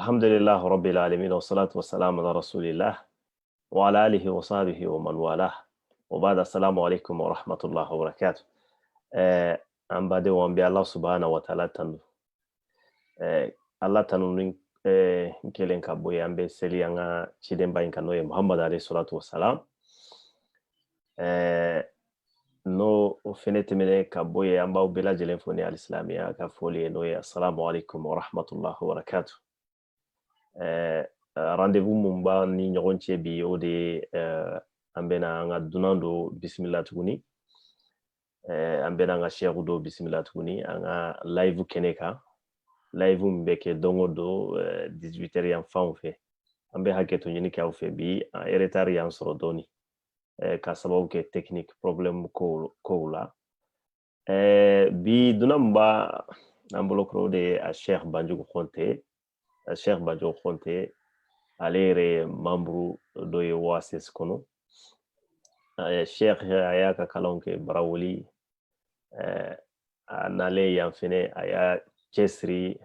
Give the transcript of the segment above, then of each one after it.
الحمد لله رب العالمين والصلاة والسلام على رسول الله وعلى آله وصحبه ومن والاه وبعد السلام عليكم ورحمة الله وبركاته. An baden wan bi Allah subhanahu wa ta'ala tanu. Allah tanu ni kelen ka boye an be seli an ka ciden ba in ka n'o ye Muhammad alayhi salatu wassalam. No o fɛnɛ tɛmɛnen ka bɔ ye an b'aw bɛɛ lajɛlen fo ni alisilamɛya ka foli ye n'o ye assalamu alaikum wa rahmatullahi wa barakatuh. Rendez-vous mun b'a ni ɲɔgɔn cɛ bi o de ye an bɛna an ka dunan do bisimila tuguni. An bɛna an ka sheikh do bisimila tuguni an ka live kɛnɛ kan. Live min bɛ kɛ don o don 18h yan fanw fɛ. An bɛ hakɛto ɲini kɛ aw fɛ bi retard y'an sɔrɔ dɔɔni. Ka sababu kɛ technique problème kow la. Bi dunan min b'a an bolokɔrɔ o de ye a Sheikh Banjugu Konte. Sheikh Banjugu Konte ale yɛrɛ ye membre dɔ ye OASS kɔnɔ. Sheikh a y'a ka kalanw kɛ Barawuli. A nalen yan fɛnɛ a y'a cɛsiri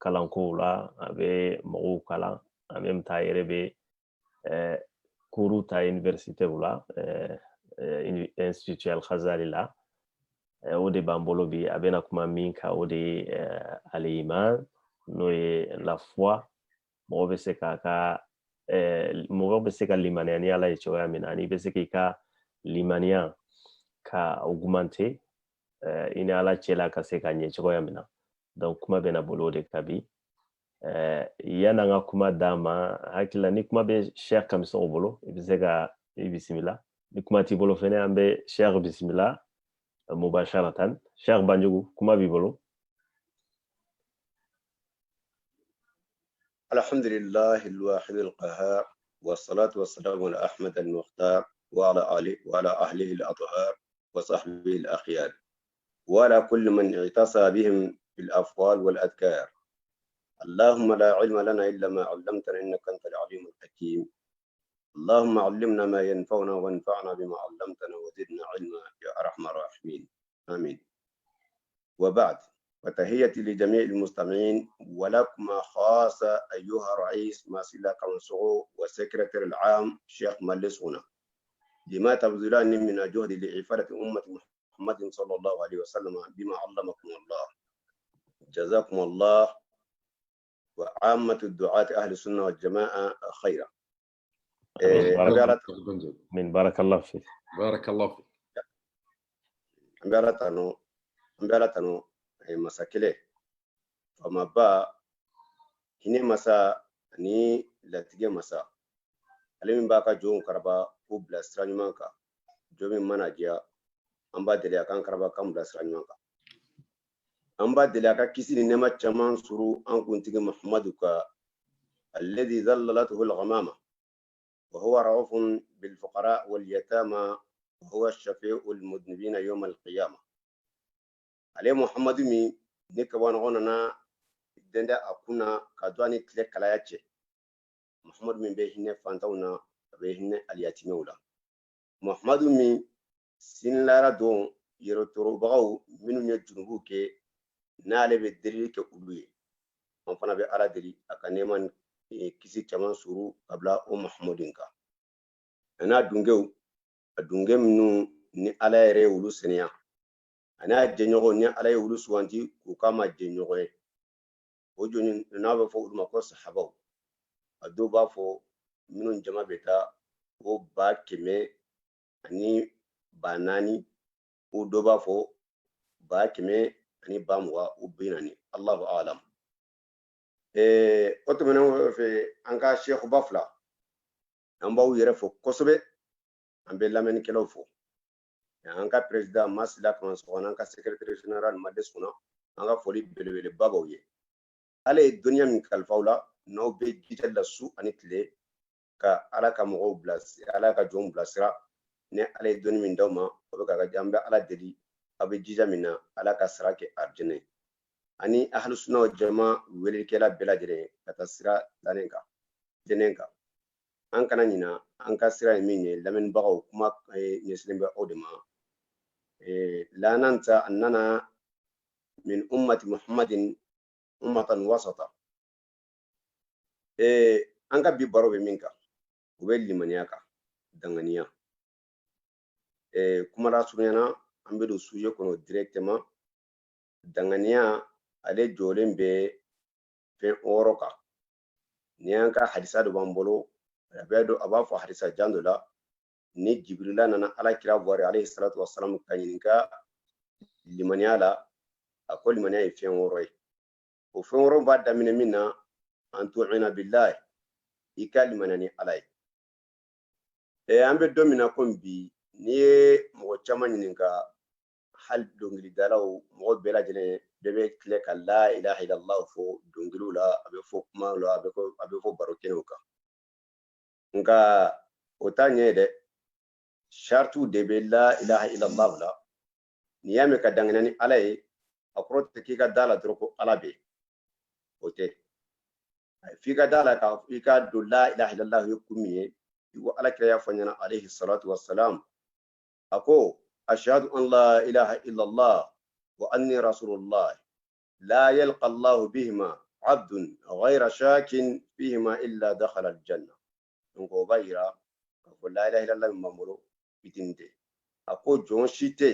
kalankow la, a bɛ mɔgɔw kalan en même temps a yɛrɛ bɛ cours ta université la, Institut Al-Khazali la. O de b'an bolo bi a bɛna kuma min kan o de ye al-iman n'o ye la foi. Mɔgɔ bɛ se ka limaniya ni Ala ye cogoya min na ani bɛ se k'i ka limaniya ka augmenter i ni Ala cɛla ka se ka ɲɛ cogoya min na. Donc kuma bɛna bolo o de kan bi. Yan'an ka kuma d'a ma hakili la ni kuma bɛ Sheikh Kamisogo bolo i bɛ se ka i bisimila. Ni kuma t'i bolo fɛnɛ an bɛ Sheikh bisimila mubasharatan. Sheikh Banjugu kuma b'i bolo. الحمد لله الواحد القهار والصلاة والسلام على أحمد المختار وعلى أهله الأطهار وصحبه الأخيار وعلى كل من اعتصى بهم بالأفضال والأذكار. اللهم لا علم لنا إلا ما علمتنا إنك أنت العليم الحكيم. اللهم علمنا ما ينفعنا وانفعنا بما علمتنا وزدنا علما يا أرحم الراحمين آمين. وبعد، وتحياتي لجميع المستمعين ولكم خاصة أيها الرئيس ماسيلا كونسو والسكرتير العام شيخ مالس هنا لما تبذلان من الجهد لإفادة أمة محمد صلى الله عليه وسلم بما علمكم الله. جزاكم الله وعامة الدعاة أهل السنة والجماعة خيرا. من بارك الله فيك. بارك الله فيك. أمباراتانو masakele fama ba hine masa ni latige masa ale min ba ka jɔnw karaba ko bila sira ɲuman kan jɔn min mana diya an b'a deli a kan karaba kan bila sira ɲuman kan an b'a deli a ka kisi ni nɛɛma caman suru an kuntigi Muhamadu ka alladhi zallalatuhu al-ghamama wa huwa ra'ufun bil fuqara wal yatama wa huwa ash-shafi'u al-mudnibina yawm al-qiyamah. Ale Muhammadu min ni ka bɔ ɲɔgɔn nana dɛndɛ a kunna ka dɔ ni tile kalaya cɛ. Muhammadu min bɛ hinɛ fantanw na a bɛ hinɛ aliyatimɛw la. Muhammadu min sinilayara don yɛrɛtorobagaw minnu ye junubuw kɛ n'ale bɛ delili kɛ olu ye. An fana bɛ Ala deli a ka nɛɛma ni kisi caman suru ka bila o Muhammadu kan. N'a dunkew, a dunke minnu ni Ala yɛrɛ ye olu sɛnɛya. Ana jɛɲɔgɔn ni Ala ye olu suganti k'u k'a ma jɛɲɔgɔn ye. O jɔni n'a bɛ fɔ olu ma ko sahabaw. A dɔw b'a fɔ minnu jama bɛ taa ko 100 ani 400, o dɔw b'a fɔ 100 ani 20 o 40. Allahu a'lam. O tɛmɛnen fɛ an ka Sheikh ba fila an b'aw yɛrɛ fɔ kosɛbɛ, an bɛ lamɛnnikɛlaw fɔ. An ka président Masila Kamaso an ka secrétaire général Mades Kuna an ka foli belebeleba b'aw ye. Ale ye dɔnniya min kalifa aw la n'aw bɛ jija la su ani tile ka Ala ka mɔgɔw bilasira, Ala ka jɔnw bilasira. Ni Ala ye dɔnni min d'aw ma o bɛ ka an bɛ Ala deli aw bɛ jija min na Ala ka sira kɛ arijinɛ ye. Ani ahlu sunna wal jamaa welelikɛla bɛɛ lajɛlen ka taa sira dannen kan, jɛnɛ kan. An kana ɲina an ka sira ye min ye lamɛnnibagaw kuma ɲɛsinnen bɛ aw de ma. لا ننسى أننا من أمة محمد أمة وسطا an ka bi baro bɛ min kan o bɛ limaniya kan danganiya kuma la surunyana an bɛ don sujet kɔnɔ directement danganiya ale jɔlen bɛ fɛn wɔɔrɔ kan ni an ka hadisa dɔ b'an bolo a b'a fɔ hadisa jan dɔ la ni Jibrila nana alakira bɔre alayhi salatu wasalam ka ɲininka limaniya la a ko limaniya ye fɛn wɔɔrɔ ye o fɛn wɔɔrɔ b'a daminɛ min na an tu'mina billahi i ka limaniya ni ala ye an bɛ don min na komi bi n'i ye mɔgɔ caman ɲininka hali dɔnkilidalaw mɔgɔ bɛɛ lajɛlen bɛɛ bɛ tile ka la ilaha illallah fɔ dɔnkiliw la a bɛ fɔ kumaw la a bɛ fɔ baro kɛnɛw kan nka o t'a ɲɛ ye dɛ shartu de bɛ la ilaha illallah la n'i y'a mɛn ka danganiya ni ala ye a kɔrɔ tɛ k'i ka da la dɔrɔn ko ala bɛ o tɛ f'i ka da la i ka don la ilaha illallah ye kun min ye i ko alakira y'a fɔ ɲɛna alayhi salatu wassalam a ko ashhadu an la ilaha illallah wa anni rasulullah la yalqa Allah bihima abdun ghayra shakin fihima illa dakhala aljanna donc o b'a yira k'a fɔ la ilaha illallah min b'an bolo fitinin tɛ a ko jɔn si tɛ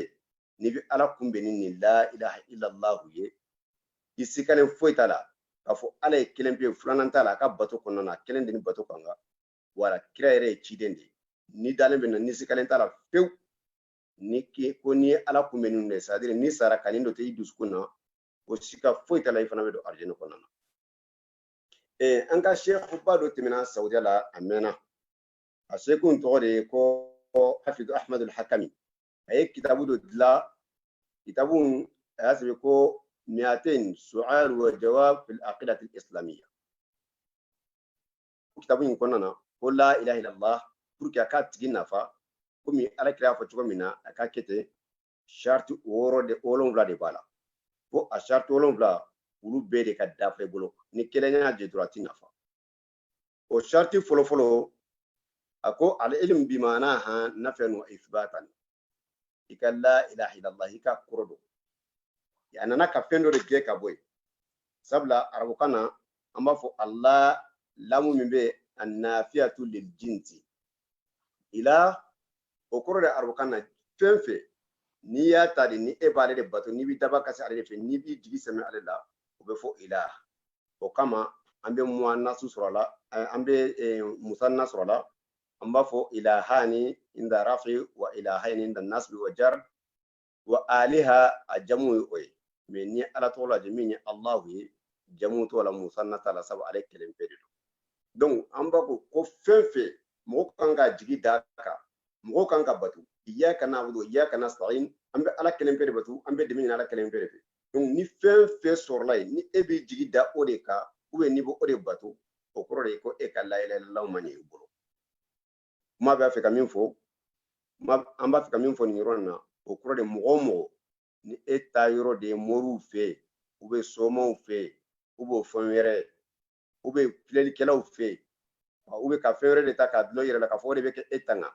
n'i bɛ ala kunbɛnni ni la ilaha illallah ye i sikalen foyi t'a la k'a fɔ ala ye kelen pe filanan t'a la a ka bato kɔnɔna na kelen de ni bato kan kan wala kira yɛrɛ ye ciden de ye ni dalen bɛ na ni sikalen t'a la pewu ko ni ye ala kunbɛnni de c'est à dire ni sara kani dɔ tɛ i dusukun na o sika foyi t'a la i fana bɛ don arijɛnɛ kɔnɔna na an ka sheikh ba dɔ tɛmɛna saudiya la a mɛnna a sekun tɔgɔ de ye ko hafidu ahmad al-hakami a ye kitabu dɔ dilan kitabu a y'a sɛbɛn ko 200 su'al wa jawab fil aqidah al-islamiyya kitabu in kɔnɔna na ko la ilaha illallah pour que a ka tigi nafa komi alakira y'a fɔ cogo min na a ka kɛ ten sharti wolonwula de b'a la ko a sharti wolonwula olu bɛɛ de ka dafa i bolo ni kelen y'a jɛ dɔrɔn a ti nafa o sharti fɔlɔfɔlɔ a ko al-ilm bima'naha nafyan wa ithbatan i ka la ilaha illallah i ka kɔrɔ dɔn a nana ka fɛn dɔ de gɛn ka bɔ yen sabula arabukan na an b'a fɔ Allah lamu min bɛ annafiyatu lil jinsi ila o kɔrɔ de arabukan na fɛn fɛn n'i y'a ta de ni e b'ale de bato n'i bɛ daba kasi ale de fɛ n'i b'i jigi sɛmɛ ale la o bɛ fɔ ila o kama an bɛ muannasu sɔrɔ a la an bɛ musanna sɔrɔ a la an b'a fɔ ilahani inda rafi wa ilahayni inda nasbi wa jar wa aliha a jamu ye o ye mais ni ala tɔgɔ la min ye Allahu ye jamu tɔgɔ la musanna t'a la sabu ale kelen pe de don donc an b'a fɔ ko fɛn fɛn mɔgɔ kan ka jigi da kan mɔgɔ kan ka batu iyyaka na'budu wa iyyaka nasta'in an bɛ ala kelen pe de batu an bɛ dɛmɛ ɲini ala kelen pe de fɛ donc ni fɛn fɛn sɔrɔla yen ni e bɛ jigi da o de kan ou bien n'i bɛ o de batu o kɔrɔ de ye ko e ka la ilaha illallah man ɲɛ i bolo kuma b'a fɛ ka min fɔ an b'a fɛ ka min fɔ nin yɔrɔ in na o kɔrɔ de mɔgɔ o mɔgɔ ni e ta yɔrɔ de ye moriw fɛ yen u bɛ somaw fɛ yen u b'o fɛn wɛrɛ u bɛ filɛlikɛlaw fɛ yen u bɛ ka fɛn wɛrɛ de ta k'a dulon i yɛrɛ la k'a fɔ o de bɛ kɛ e tanga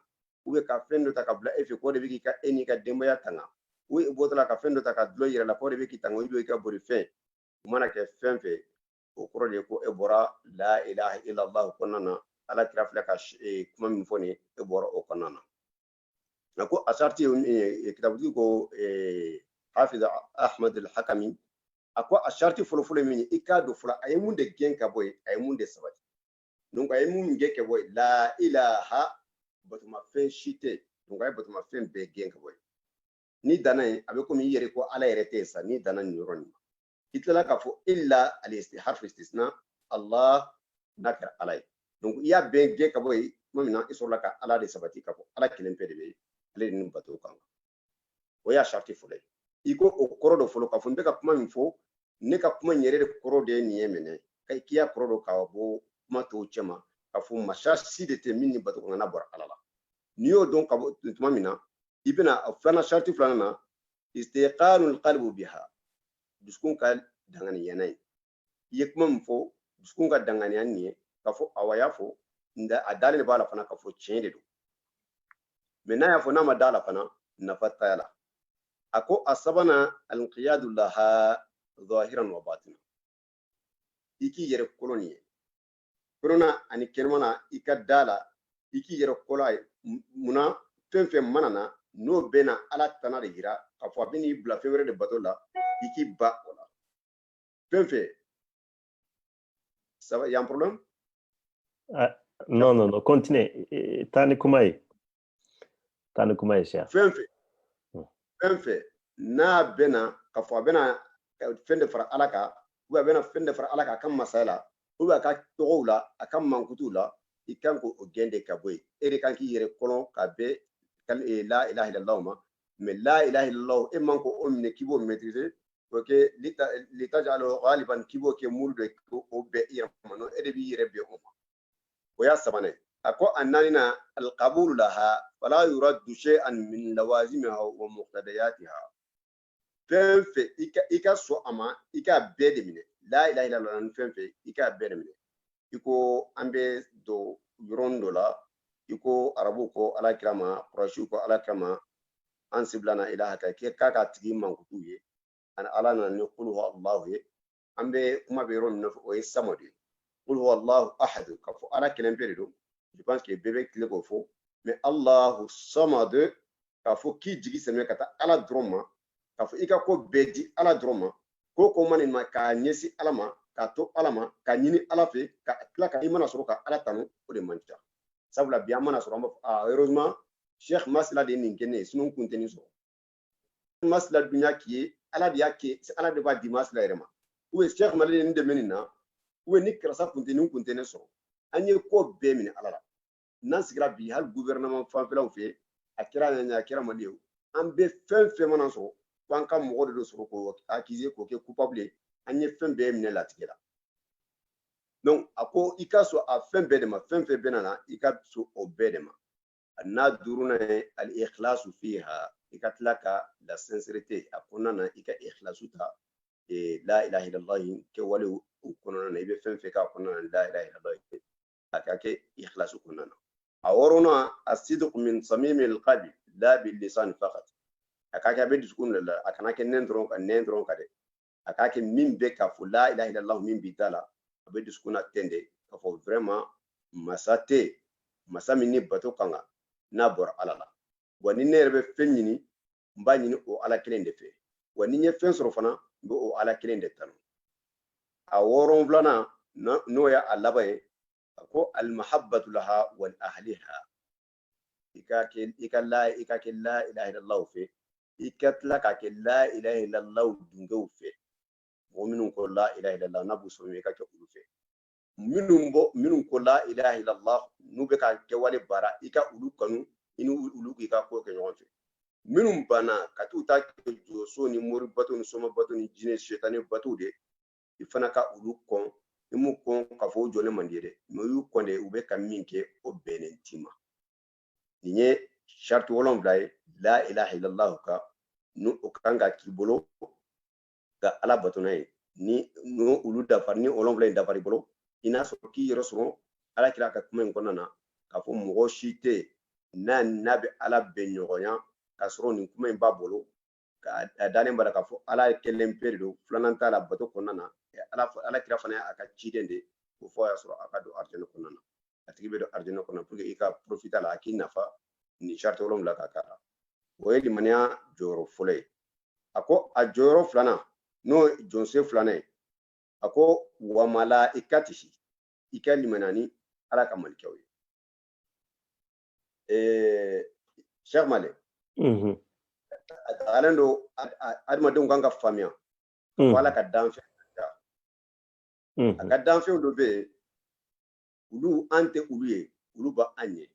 u bɛ ka fɛn dɔ ta ka bila e fɛ k'o de bɛ k'i ka e n'i ka denbaya tanga u bɔtɔ la ka fɛn dɔ ta ka dulon i yɛrɛ la k'o de bɛ k'i tanga o i ka bolifɛn u mana kɛ fɛn fɛn o kɔrɔ de ye ko e bɔra la ilaha illallah kɔnɔna na ala kira filɛ ka kuma min fɔ nin ye e bɔra o kɔnɔna na nka ko a sarti kitabutigi ko hafiz ahmad al-hakami a ko a sarti fɔlɔfɔlɔ min ye i k'a dɔn fɔlɔ a ye mun de gɛn ka bɔ yen a ye mun de sabati donc a ye mun gɛn ka bɔ yen la ilaha batumafɛn si tɛ donc a ye batumafɛn bɛɛ gɛn ka bɔ yen ni danna yen a bɛ komi i yɛrɛ ko ala yɛrɛ tɛ yen sa ni danna nin yɔrɔ nin ma i tilala k'a fɔ illa harfu istisna Allah n'a kɛra ala ye donc i y'a bɛɛ gɛn ka bɔ yen tuma min na i sɔrɔla ka ala de sabati ka fɔ ala kelen pe de bɛ ale de ni bato kan o y'a sarti fɔlɔ ye i ko o kɔrɔ dɔ fɔlɔ k'a fɔ n bɛ ka kuma min fɔ ne ka kuma in yɛrɛ de kɔrɔ de ye nin ye minɛ k'i y'a kɔrɔ dɔ k'a bɔ kuma tɔw cɛ ma k'a fɔ masa si de tɛ min ni bato kan bɔra ala la n'i y'o dɔn ka bɔ tuma min na i bɛna a filanan sarti filanan na istiqanul qalbu biha dusukun ka danganiya n'a ye i ye kuma min fɔ dusukun ka danganiya nin ye k'a fɔ awa y'a fɔ a dalen de b'a la fana k'a fɔ tiɲɛ de don mais n'a y'a fɔ n'a ma da la fana nafa t'a la a ko a sabanan al-inqiyadu laha zahiran wa batina i k'i yɛrɛ kolon nin ye corona ani kelmana ikadala iki yero kola muna fenfe manana no bena ala tana de gira ka fo bini bla fevre de batola iki ba ola fenfe ça va, y a un problème? Non, continue. Tani kumai, cher. Fenfe na bena ka fo bena fende fara alaka ou bena fende fara alaka kam masala ou ka togula akam mankutula ikan ko gende kaboy ere kan ki yere kolon ka be la ilaha illallah ma mais la ilaha illallah e man ko omne kibo maîtriser ok l'état jalo galiban kibo ke mulde ko be yamano ede bi yere be o ويا سبانه أكو أننا القبول لها فلا يرد شيئا من لوازمها ومقتضياتها فين في إيكا سو أما إيكا بيد منه لا إله إلا الله فين في إيكا بيد منه إيكو أمبي دو يرون دولا إيكو أرابوكو على كلامه قراشوكو على كلامه أنسبلنا إلهك كاكا تجيم من كتوه أنا على نقول هو الله أمبي ما بيرون نفو يسمودي قل هو الله أحد كفو أنا كلام بيردو je pense que bébé clé ko fo mais Allah samad kafo ki jigi seme kata ala droma kafo ika ko bedi ala droma ko manin ma ka nyesi alama ka to alama ka nyini ala fe ka kla ka imana soro ka ala tanu o de mancha sabula bi amana soro heureusement Cheikh Masla de ningene sunun kunteni so Masla dunya ki ala dia ki ala de ba di Masla erema ou Cheikh Malé ni de menina ou ni krasa kunteni so anye ko be min ala nan sigira bi hal gouvernement fanfelaw fe akira nya akira maliyo an be fen manan so kwan ka mogo de so ko accuser ko ke coupable anye fen be min la tigela donc ako ikaso a fen be de ma fen fe benana ikaso o be de ma na duruna al ikhlas fiha ikatlaka la sincérité akona na ika ikhlasu ta la ilaha illallah ke wali ukona na ibe fen fe ka kona la ilaha illallah akake ikhlasu kona na أورنا الصدق من صميم القلب لا باللسان فقط أكاك بدي تكون لا أكناك نندرون كده أكاك مين بك فلا إله إلا الله مين بيتالا بدي تكون أتندي كفو vraiment مساتي مساميني باتو كانا نابور على لا ونيني ربي فنيني مبانيني أو على كلين دفي ونيني فن صرفنا بو على كلين دتانو أورون فلانا نويا اللباي أكو المحبة لها والأهلها إكا لا إله إلا الله في إكا لا إله إلا الله دنجو في ومنهم كل لا إله إلا الله نبو سومي إكا كأولو في منهم كل لا إله إلا الله نبكا كوالي بارا إكا أولو كانوا إنو أولو إكا كوكا يوان في منهم بنا كتو تاكي جوسوني موري باتو نسوما باتو نجيني شيطاني باتو دي إفنا كا أولو كون imu kon kafo jole mandire no yu konde ube kaminke o benentima ninye shartu wolon blay la ilaha illallah ka no okanga kibolo ga ala batonay ni no ulu dafar ni olon blay dafar bolo ina so ki yero ala kira ka kuma ngonana kafo mogo shite na nabi ala benyoya kasro ni kuma ba bolo ka dane mbara kafo ala kelen perido flananta la bato konana ala kira fana aka cidende ko fo ya soro aka do arjana konana atigi be do arjana konana pour que ika profita la akina fa ni charte wolom la kaka woyedi mania joro fule ako a joro flana no jonse flana ako wa malaikatihi ikali manani ala kamal kewye Cheikh Malé alendo admadon ganga famia wala ka danfe aka danfe do be ulu ante uluye ulu ba anye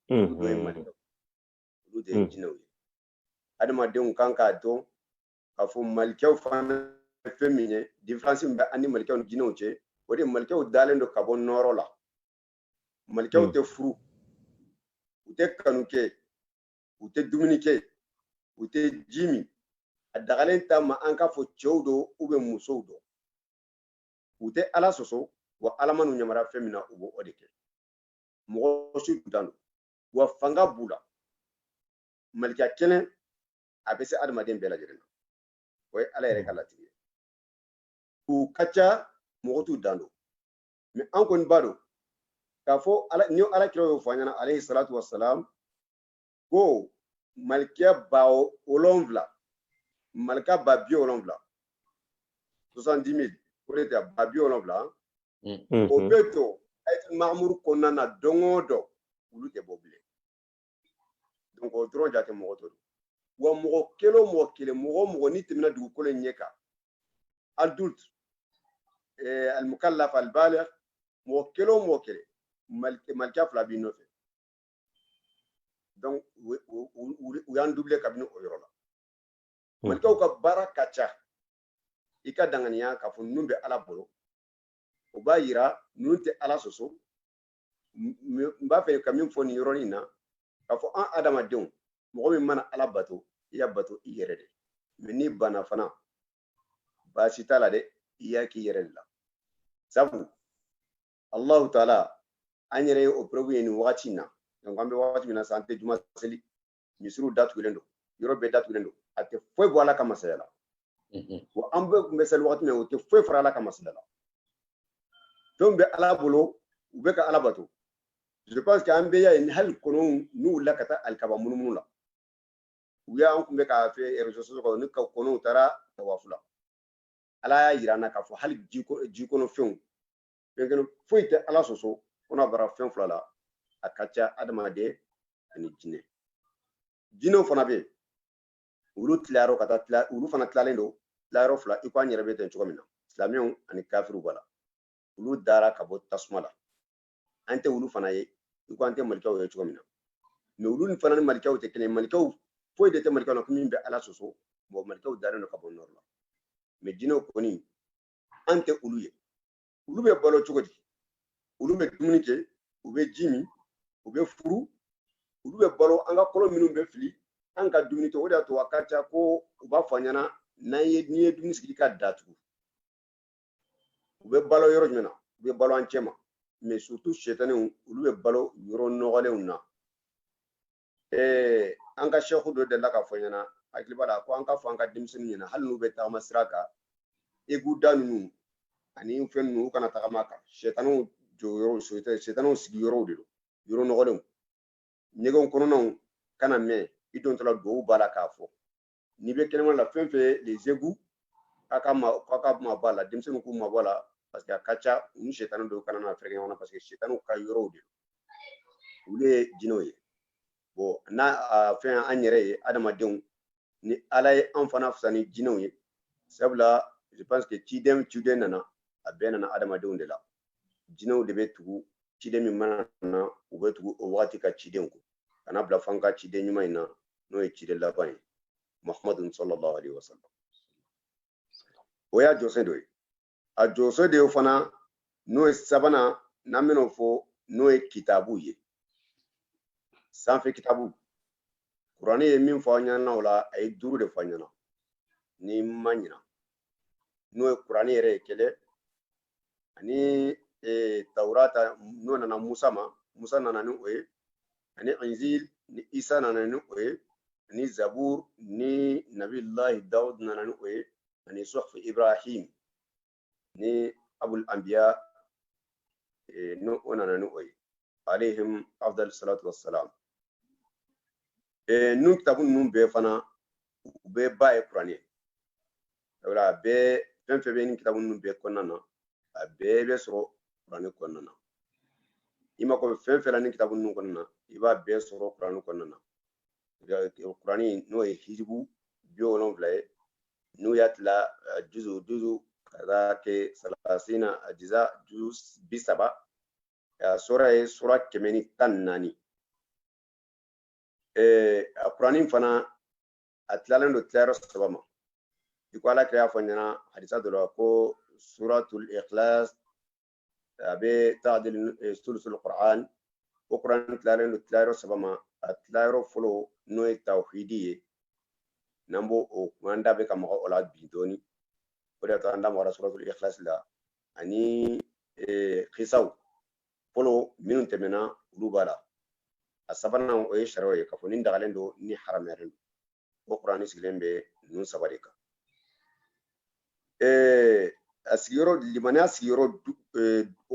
ulu e mando ulu de jinawe admadon kanka to afo malkew fana femine difference mba ani malkew jinaw che wodi malkew dalendo kabon noro la malkew te furu ute kanuke ute dumunike ute jimi adagalen ta ma anka fo chewdo ube musowdo ute ala soso wa alamanu nyamara femina ubo odeke mo su dando wa fanga bula malika kelen abese adamaden bela jirena way ala yere kala tigi ku kacha mo tu dando mais an kon bado kafo ala ni ala kiro fanyana alayhi salatu wassalam ko malkia ba olonvla malka ba bi olonvla 70,000 pour être ba bi olonvla o beto ay mamour konana dongodo ulu te bobile donc o dron jate mo to wa mo kelo mo kele mo ni timina du ko le nyeka adulte al mukallaf al baligh mo kele malka fla bi no fe donc u yan double kabino o yoro la malka ka barakacha ika danganiya ka fu numbe ala bolo o ba yira nunte ala soso mba fe kamin fo ni yoro ni na ka fu an adama deun mo min mana ala bato ya bato iyere de meni bana fana ba sitala de iya ki yere la sabu allah taala anyere o probu ni wati na donc ambe wati na sante juma seli misru datu lendo yoro be datu lendo ate foi boala kama sala wa ambe mesel wati me o te foi frala kama sala tombe ala bolo ube ka ala bato je pense que ambe ya ni hal kono nu lakata al kaba munumunu la uya an kumbe ka fe réseaux sociaux ko ni ka kono tara tawafula ala yirana ka fo hal jiko no fen pengeno foite ala soso ona bara fen fulala akacha adama de ani jine fana be ulu tlaro kata ulu fana tlalendo tlaro fula iko anyere be ten chokomina islamion ani kafiru bala ulu dara kabo tasmala ante ulu fana ye iko ante malikaw ye chokomina me ulu ni fana ni malikaw te kene malikaw foite te malikaw na kumimbe ala soso mo malikaw dara no kabo norla me jine ko ni ante ulu ye ulu be balo chogodi ulu be dumunike ube jimi ube furu ulu be balo anga kolo minum be fili anga dumunito oda to wakata ko uba fanyana na ye ni dumuni sigi ka datu ube balo yoro jmena ube balo anchema mais surtout chetane ulu be balo yoro nogale unna anga shekhu do de la ka fanyana akilibala ko anga fanga dimsini na halu be ta masraka egu danu ani fennu kana tagamaka chetanu yoro chetanu sigi yoro de yoro nogale ñegon kono non kana me idon tala do bala ka fo ni be kelema la fenfe les égouts kaka ma bala dimsenu ku ma bala parce que akacha ni chetanu do kana na frege wana parce que chetanu ka yoro de ule jinoye bo na fen anyere adama deun ni alay enfana fsani jinoye sabla je pense que tidem nana abena na adama deun de la jino de betugu tidem mana na ubetugu o wati ka tidem ko kana bla fanka tidem nyuma ina no e tidem la bain muhammadun sallallahu alaihi wasallam oya jose do a jose de fana no e sabana na meno fo no e kitabu ye sanfe kitabu qur'ani ye min fo nyana wala ay duru de fo nyana ni manyina no e qur'ani yere kele ani taurata no nana musa nana ni oye ani injil ni isa nana ni oye ni zabur ni nabillahi daud nana ni oye ani suhuf ibrahim ni abul anbiya no nana ni oye alayhim afdal salatu wassalam nun kitabun nun be fana be bae qur'ani wala be fenfe be ni kitabun nun be konana a be soro qur'ani konana ima ko fenfe la ni kitabun nun konana iba be soro qur'ani konana qur'ani no e hizbu biolon vlae no yatla juzu kaza ke salasina ajiza juz bisaba sura kemeni tannani qur'ani fana atlalan do tlaro sabama iko ala kaya fanyana hadisa do ko suratul ikhlas abe ta'dil sulusul qur'an o qur'an tlalan do tlaro sabama atlaro folo no tawhidiyye nambo o manda be kam o la bidoni o da tanda mara suratul ikhlas la ani khisaw folo minun temena lubala asabana o e sharawe ka fonin dagalendo ni harameren o qur'ani siglembe nun sabarika asigiro limana asigiro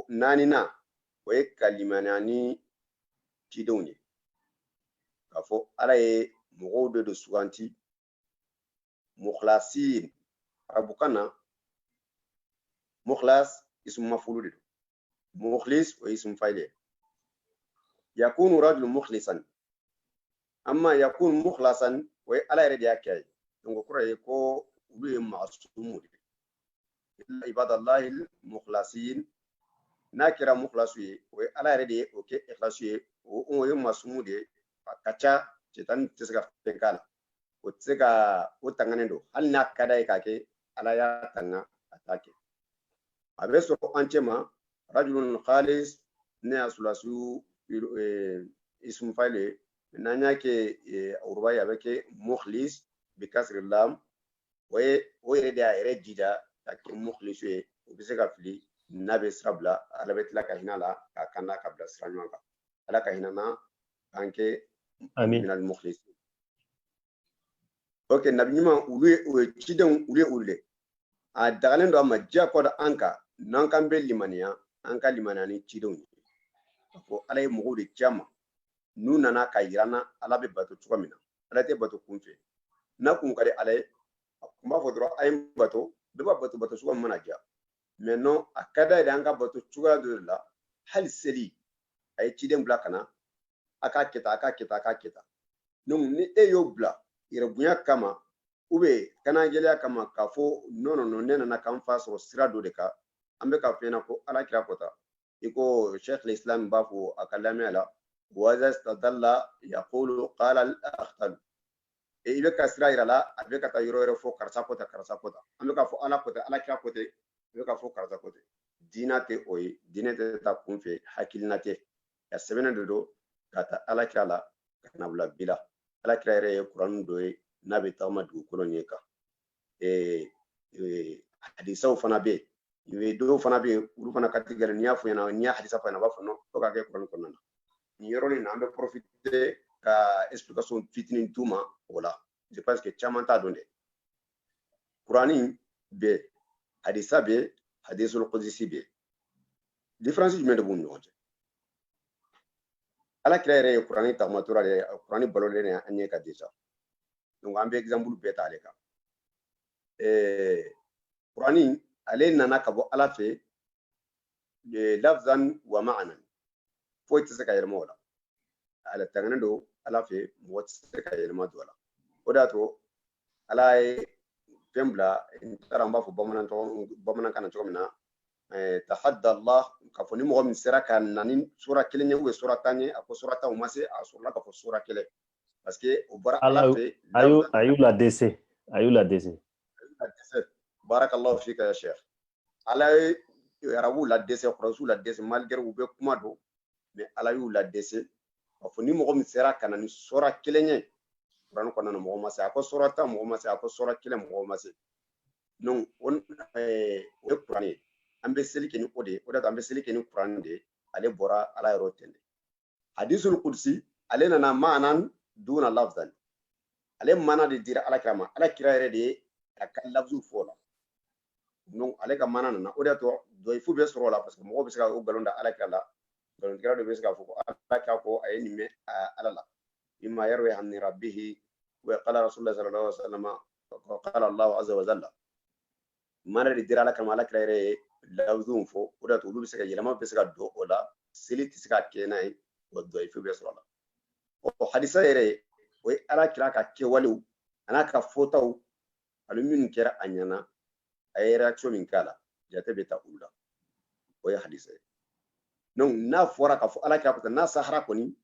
nanina o ye ka limaniya ni cidenw ye k'a fɔ ala ye mɔgɔw de don suganti mukhlasin arabukan na mukhlas ismu mafulu de don mukhlis o ismu fa'il ye yakunu rajulu mukhlisan amma yakun mukhlasan o ye ala yɛrɛ de y'a kɛ a ye donc o kɔrɔ ye ko olu ye masumu de illa ibadallahi mukhlasin n'a kɛra mukhlasu ye o ye ala yɛrɛ de ye o kɛ ikhlasu ye o ye masumu de ye a ka ca cɛtani tɛ se ka fɛn k'a la o tɛ se ka o tanganen don hali n'a ka d'a ye k'a kɛ ala y'a tanga a t'a kɛ a bɛ sɔrɔ an cɛ ma rajulun khalis ne y'a sulasiw ismu fa'il ye n'an y'a kɛ urubayi a bɛ kɛ mukhlis bi kasri lam o yɛrɛ de y'a yɛrɛ jija ka kɛ mukhlisu ye o bɛ se ka fili n'a bɛ sira bila ala bɛ tila ka hinɛ la k'a kanda ka bila sira ɲuman kan ala ka hinɛ na k'an kɛ minal mukhlisin ok nabi ɲuman olu ye cidenw olu ye olu de a dagalen don a ma diya kɔ da an kan n'an kan bɛ limaniya an ka limaniya ni cidenw ye a fɔ ala ye mɔgɔw de ci a ma n'u nana ka yira na ala bɛ bato cogo min na ala tɛ bato kun fɛ n'a kun ka di ala ye a kun b'a fɔ dɔrɔn a ye bato bɛɛ b'a bato cogo min mana diya mais non a ka d'a ye an ka bato cogoya dɔ de la hali seli a ye ciden bila ka na a k'a kɛ tan a k'a kɛ tan a k'a kɛ tan donc ni e y'o bila yɛrɛ bonya kama ou bien kanajɛlɛya kama k'a fɔ non non non ne nana k'an fa sɔrɔ sira dɔ de kan an bɛ ka fɛn na ko ala kira kɔta i ko sheikh l'islam b'a fɔ a ka lamɛn la waza stadalla yaqulu qala al akhtal i bɛ ka sira yira la a bɛ ka taa yɔrɔ wɛrɛ fɔ karisa kɔta karisa kɔta an bɛ ka fɔ ala kɔta ala kira kɔta i bɛ ka fɔ karisa kɔta diinɛ tɛ o ye diinɛ tɛ taa kun fɛ hakilina tɛ a sɛbɛnnen de don ka taa ala kira la ka na bila bi la ala kira yɛrɛ ye kurani dɔ ye n'a bɛ tagama dugukolo ɲɛ kan hadisaw fana bɛ yen dɔw fana bɛ yen olu fana ka tigɛ n'i y'a fɔ ɲɛna n'i y'a hadisa fɔ ɲɛna a b'a fɔ non fo ka kɛ kurani kɔnɔna na nin yɔrɔnin na an bɛ profiter ka explication fitinin d'u ma o la je pense que caman t'a dɔn dɛ kurani bɛ hadisa bɛ hadisul qudsi bɛ différence jumɛn de b'u ni ɲɔgɔn cɛ ala kira yɛrɛ ye kurani tagamatora de kurani balolen de an ɲɛ ka déjà donc an bɛ exemple bɛɛ ta ale kan kurani ale nana ka bɔ ala fɛ lafzan wa ma'anan foyi tɛ se ka yɛlɛma o la ala tanganen don ala fɛ mɔgɔ tɛ se ka yɛlɛma don a la o de y'a to ala ye fɛn bila n taara an b'a fɔ bamanankan na cogo min na tahadda Allah k'a fɔ ni mɔgɔ min sera ka na ni sura kelen ye ou sura tan ye a ko sura tan o ma se a sɔrɔla k'a fɔ sura kelen parce que o bɔra ala fɛ a y'u la dɛsɛ barakallahu fika ya sheikh ala ye arabu la dɛsɛ kurasiw la dɛsɛ malgré u bɛ kuma don mais ala y'u la dɛsɛ k'a fɔ ni mɔgɔ min sera ka na ni sura kelen ye kuran kɔnɔna mɔgɔ ma se a ko sura tan mɔgɔ ma se a ko sura kelen mɔgɔ ma se donc o ye kuran ye an bɛ seli kɛ ni o de ye o de la an bɛ seli kɛ ni kuran de ye ale bɔra ala yɔrɔ tɛ dɛ hadisul qudsi ale nana maanan duna lafzan ale mana de dira ala kira ma ala kira yɛrɛ de ye a ka lafzu fɔ la donc ale ka mana nana o de y'a to dɔyifu bɛ sɔrɔ o la parce que mɔgɔ bɛ se ka o nkalon da ala kira la nkalontigɛla dɔ bɛ se k'a fɔ ko ala kira ko a ye nin mɛn ala la imma yarwi an rabbihi wa qala rasulullah sallallahu alaihi wasallam wa qala allah azza wa jalla mana de dira ala kama ala kira yɛrɛ ye lafzun fɔ o de y'a to olu bɛ se ka yɛlɛma bɛ se ka don o la seli tɛ se ka kɛ n'a ye wa dɔyifu bɛ sɔrɔ a la o hadisa yɛrɛ o ye ala kira ka kɛwalew a n'a ka fɔtaw ani minnu kɛra a ɲɛna a ye réaction min k'a la jate bɛ ta olu la o ye hadisa ye donc n'a fɔra k'a fɔ ala kira kɔta n'a sahara kɔni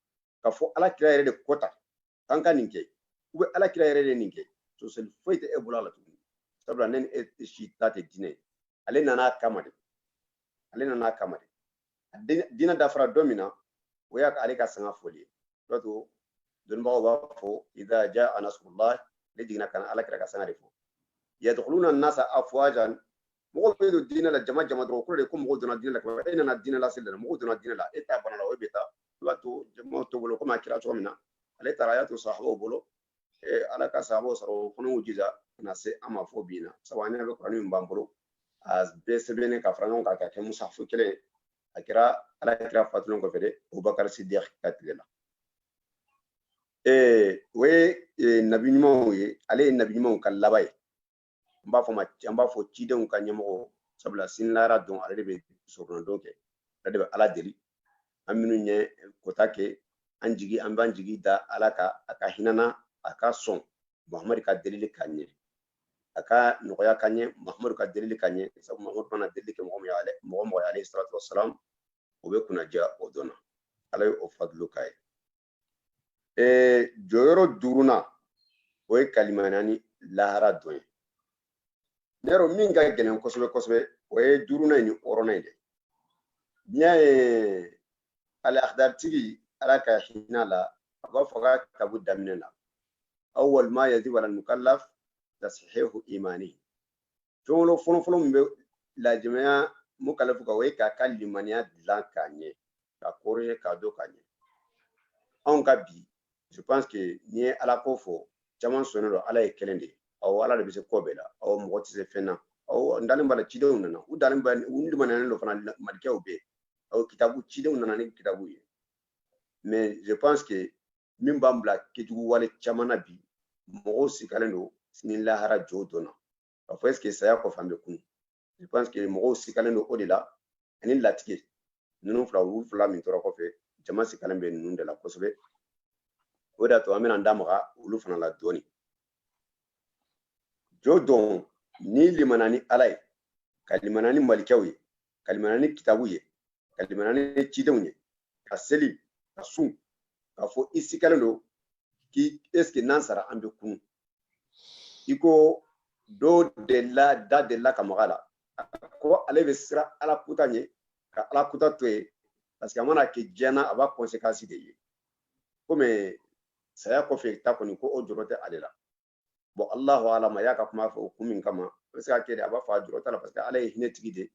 k'a fɔ ala kira yɛrɛ de kɔta k'an ka nin kɛ ou bien ala kira yɛrɛ de nin kɛ sosɛli foyi tɛ e bolo a la tuguni sabula ne ni e si ta tɛ diinɛ ye ale nan'a kama de diinɛ dafara dɔ min na o y'a ale ka sanga fɔli ye o to dɔnnibagaw b'a fɔ idha jaa nasrullah ne jiginna ka na ala kira ka sanga de fɔ yadkhuluna an-nasa afwajan mɔgɔw bɛ don diinɛ la jama dɔrɔn o kɔrɔ de ko mɔgɔw donna diinɛ la kuma e nana diinɛ la seli la mɔgɔw donna diinɛ la e t'a bana la o bɛ taa i b'a to jamaw to bolo komi a kɛra cogo min na ale taara a y'a to sahabaw bolo ala ka sahabaw sɔrɔ o fana y'u jija ka na se an ma fɔ bi na sabu an ɲɛ bɛ kuranɛ min b'an bolo a bɛɛ sɛbɛnnen ka fara ɲɔgɔn kan ka kɛ musafu kelen ye akira ala kira fatulon ko fede Abubakar Siddiq katigela we nabi nyumaw ye ale nabi nyumaw kan labay mb'a fɔ cidenw ka ɲɛmɔgɔ sabula sinlara don ale de bɛ sorona don kɛ ale de bɛ ala deli an minnu ɲɛ kota kɛ an b'an jigi da ala ka a ka hinana a ka sɔn Muhamadu ka delili ka ɲɛ a ka nɔgɔya ka ɲɛ Muhamadu ka delili ka ɲɛ sabu Muhamadu mana delili kɛ mɔgɔ mɔgɔ ye alayhi salatu wasalam o bɛ kunnaja o dɔn na ala ye o fadlu k'a ye jɔyɔrɔ duurunan o ye kalimani lahara dɔn ye ne yɛrɛ min ka gɛlɛn kosɛbɛ kosɛbɛ o ye duurunan in ni wɔɔrɔnan in dɛ n'i y'a ye al-Akhdaritigi ala ka hinɛ la a b'a fɔ ka kitabu daminɛ la awwal ma yajibu ala al-mukallaf tashihu imani fɛn fɔlɔ min bɛ lajɛmɛya mukallafu kan o ye k'a ka limaniya dilan k'a ɲɛ ka corriger k'a dɔn k'a ɲɛ anw ka bi je pense que n'i ye ala ko fɔ caman sɔnnen don ala ye kelen de ye ala de bɛ se kɔ bɛɛ la mɔgɔ tɛ se fɛn na n dalen b'a la cidenw nana u limaniyalen don fana malikɛw bɛ yen kitabu cidenw nana ni kitabu ye mais je pense que min b'an bila kɛjugu wale caman na bi mɔgɔw sigalen don ni lahara jɔw dɔn na k'a fɔ est ce que saya kɔfɛ an bɛ kunu je pense que mɔgɔw sigalen don o de la ani latigɛ ninnu olu fila min tora kɔfɛ jama sigalen bɛ ninnu de la kosɛbɛ o de y'a to an bɛna an da maga olu fana la dɔɔni jo dɔn ni limana ni ala ye ka limana ni malikɛw ye ka limana ni kitabu ye ka limana ni cidenw ye ka seli ka sun k'a fɔ i sigalen don k'i est ce que n'an sara an bɛ kunu i ko da delila ka maga la ko ale bɛ siran ala kuta ɲɛ ka ala kuta to yen parce que a mana kɛ diɲɛ na a b'a conséquence de ye komi saya kɔfɛ ta kɔni ko o jɔrɔ tɛ ale la bon Allahu alam a y'a ka kuma fɔ o kun min kama a bɛ se ka kɛ de a b'a fɔ a jɔrɔ t'a la parce que ala ye hinɛtigi de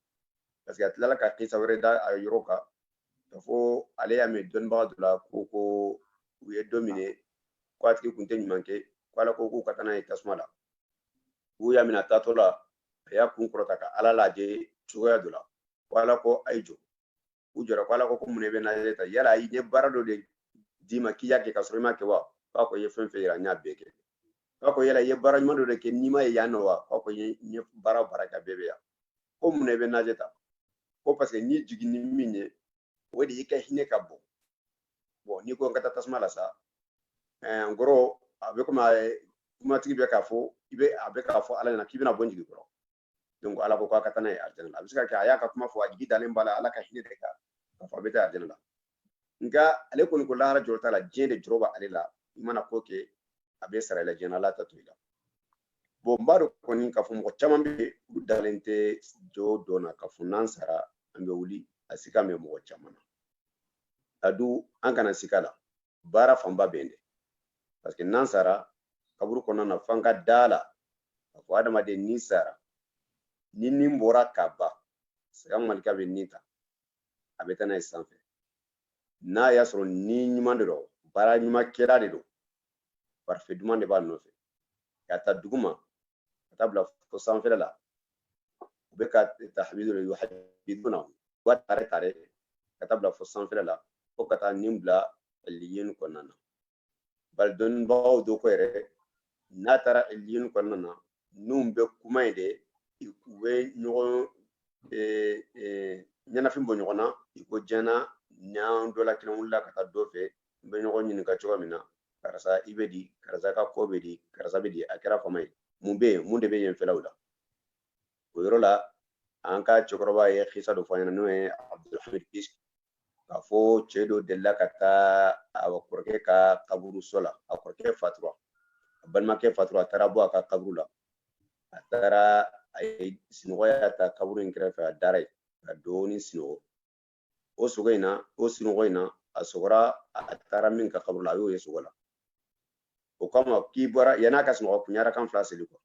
parce que a tilala ka kisa wɛrɛ da a yɔrɔ kan k'a fɔ ale y'a mɛn dɔnnibaga dɔ la ko u ye dɔ minɛ ko a tigi kun tɛ ɲuman kɛ ko ala ko k'u ka taa n'a ye tasuma la u y'a minɛ a taatɔ la a y'a kun kɔrɔta ka ala lajɛ cogoya dɔ la ko ala ko a ye jɔ u jɔra ko ala ko mun de bɛ n'ale ta yala i ye baara dɔ de d'i ma k'i y'a kɛ ka sɔrɔ i ma kɛ wa k'a ko i ye fɛn fɛn yira n y'a bɛɛ kɛ k'a ko yala i ye baara ɲuman dɔ de kɛ n'i ma ye yan nɔ wa k'a ko n ye baara o baara kɛ a bɛɛ bɛ yan ko mun de bɛ n'ale ta ko parce que n'i jigin ni min ye o de y'i ka hinɛ ka bon bon n'i ko n ka taa tasuma la sa n kɔrɔ a bɛ komi kumatigi bɛ k'a fɔ a bɛ k'a fɔ ala ɲɛna k'i bɛna bɔ n jigi kɔrɔ donc ala ko k'a ka taa n'a ye alijana la a bɛ se ka kɛ a y'a ka kuma fɔ a jigi dalen b'a la ala ka hinɛ de kan k'a fɔ a bɛ taa alijana la nka ale kɔni ko lahara jɔrɔ t'a la diɲɛ de jɔrɔ b'a ale la i mana ko kɛ a bɛ sara i la diɲɛ na ala ta to i la bon n b'a dɔn kɔni k'a fɔ mɔgɔ caman bɛ yen olu dalen tɛ jɔ dɔn na k'a fɔ n'an sara an bɛ wuli a sika mɛn mɔgɔ caman na a dun an kana sika la baara fanba bɛ yen dɛ parce que n'an sara kaburu kɔnɔna na f'an ka da la k'a fɔ adamaden ni sara ni nin bɔra ka ban sɛgɛ malika bɛ nin ta a bɛ taa n'a ye sanfɛ n'a y'a sɔrɔ ni ɲuman de don baara ɲuman kɛra de don parfait duman de b'a nɔfɛ ka taa duguma ka taa bila fo sanfɛla la u bɛ ka tahmidu de yuhabbiduna u b'a tare ka taa bila fo sanfɛla la fo ka taa nin bila aliyin kɔnɔna na bari dɔnnibagaw dɔ ko yɛrɛ n'a taara aliyin kɔnɔna na n'u bɛ kuma in de u bɛ ɲɔgɔn ɲɛnafin bɔ ɲɔgɔn na i ko diɲɛna n'an dɔ la kelen wulila ka taa dɔ fɛ n bɛ ɲɔgɔn ɲininka cogo min na karisa i bɛ di karisa ka ko bɛ di karisa bɛ di a kɛra fama ye mun bɛ yen mun de bɛ yen fɛlaw la o yɔrɔ la an ka cɛkɔrɔba ye kisa dɔ fɔ an ɲɛna n'o ye Abdulhamid Kis k'a fɔ cɛ dɔ delila ka taa a kɔrɔkɛ ka kaburu so la a kɔrɔkɛ fatura a balimakɛ fatura a taara bɔ a ka kaburu la a taara a ye sinɔgɔya ta kaburu in kɛrɛfɛ a dara yen ka dɔɔni sinɔgɔ o sogo in na o sinɔgɔ in na a sɔgɔra a taara min ka kaburu la a y'o ye sogo la o kama k'i bɔra yan'a ka sunɔgɔ kunyara kan fila seli kɔ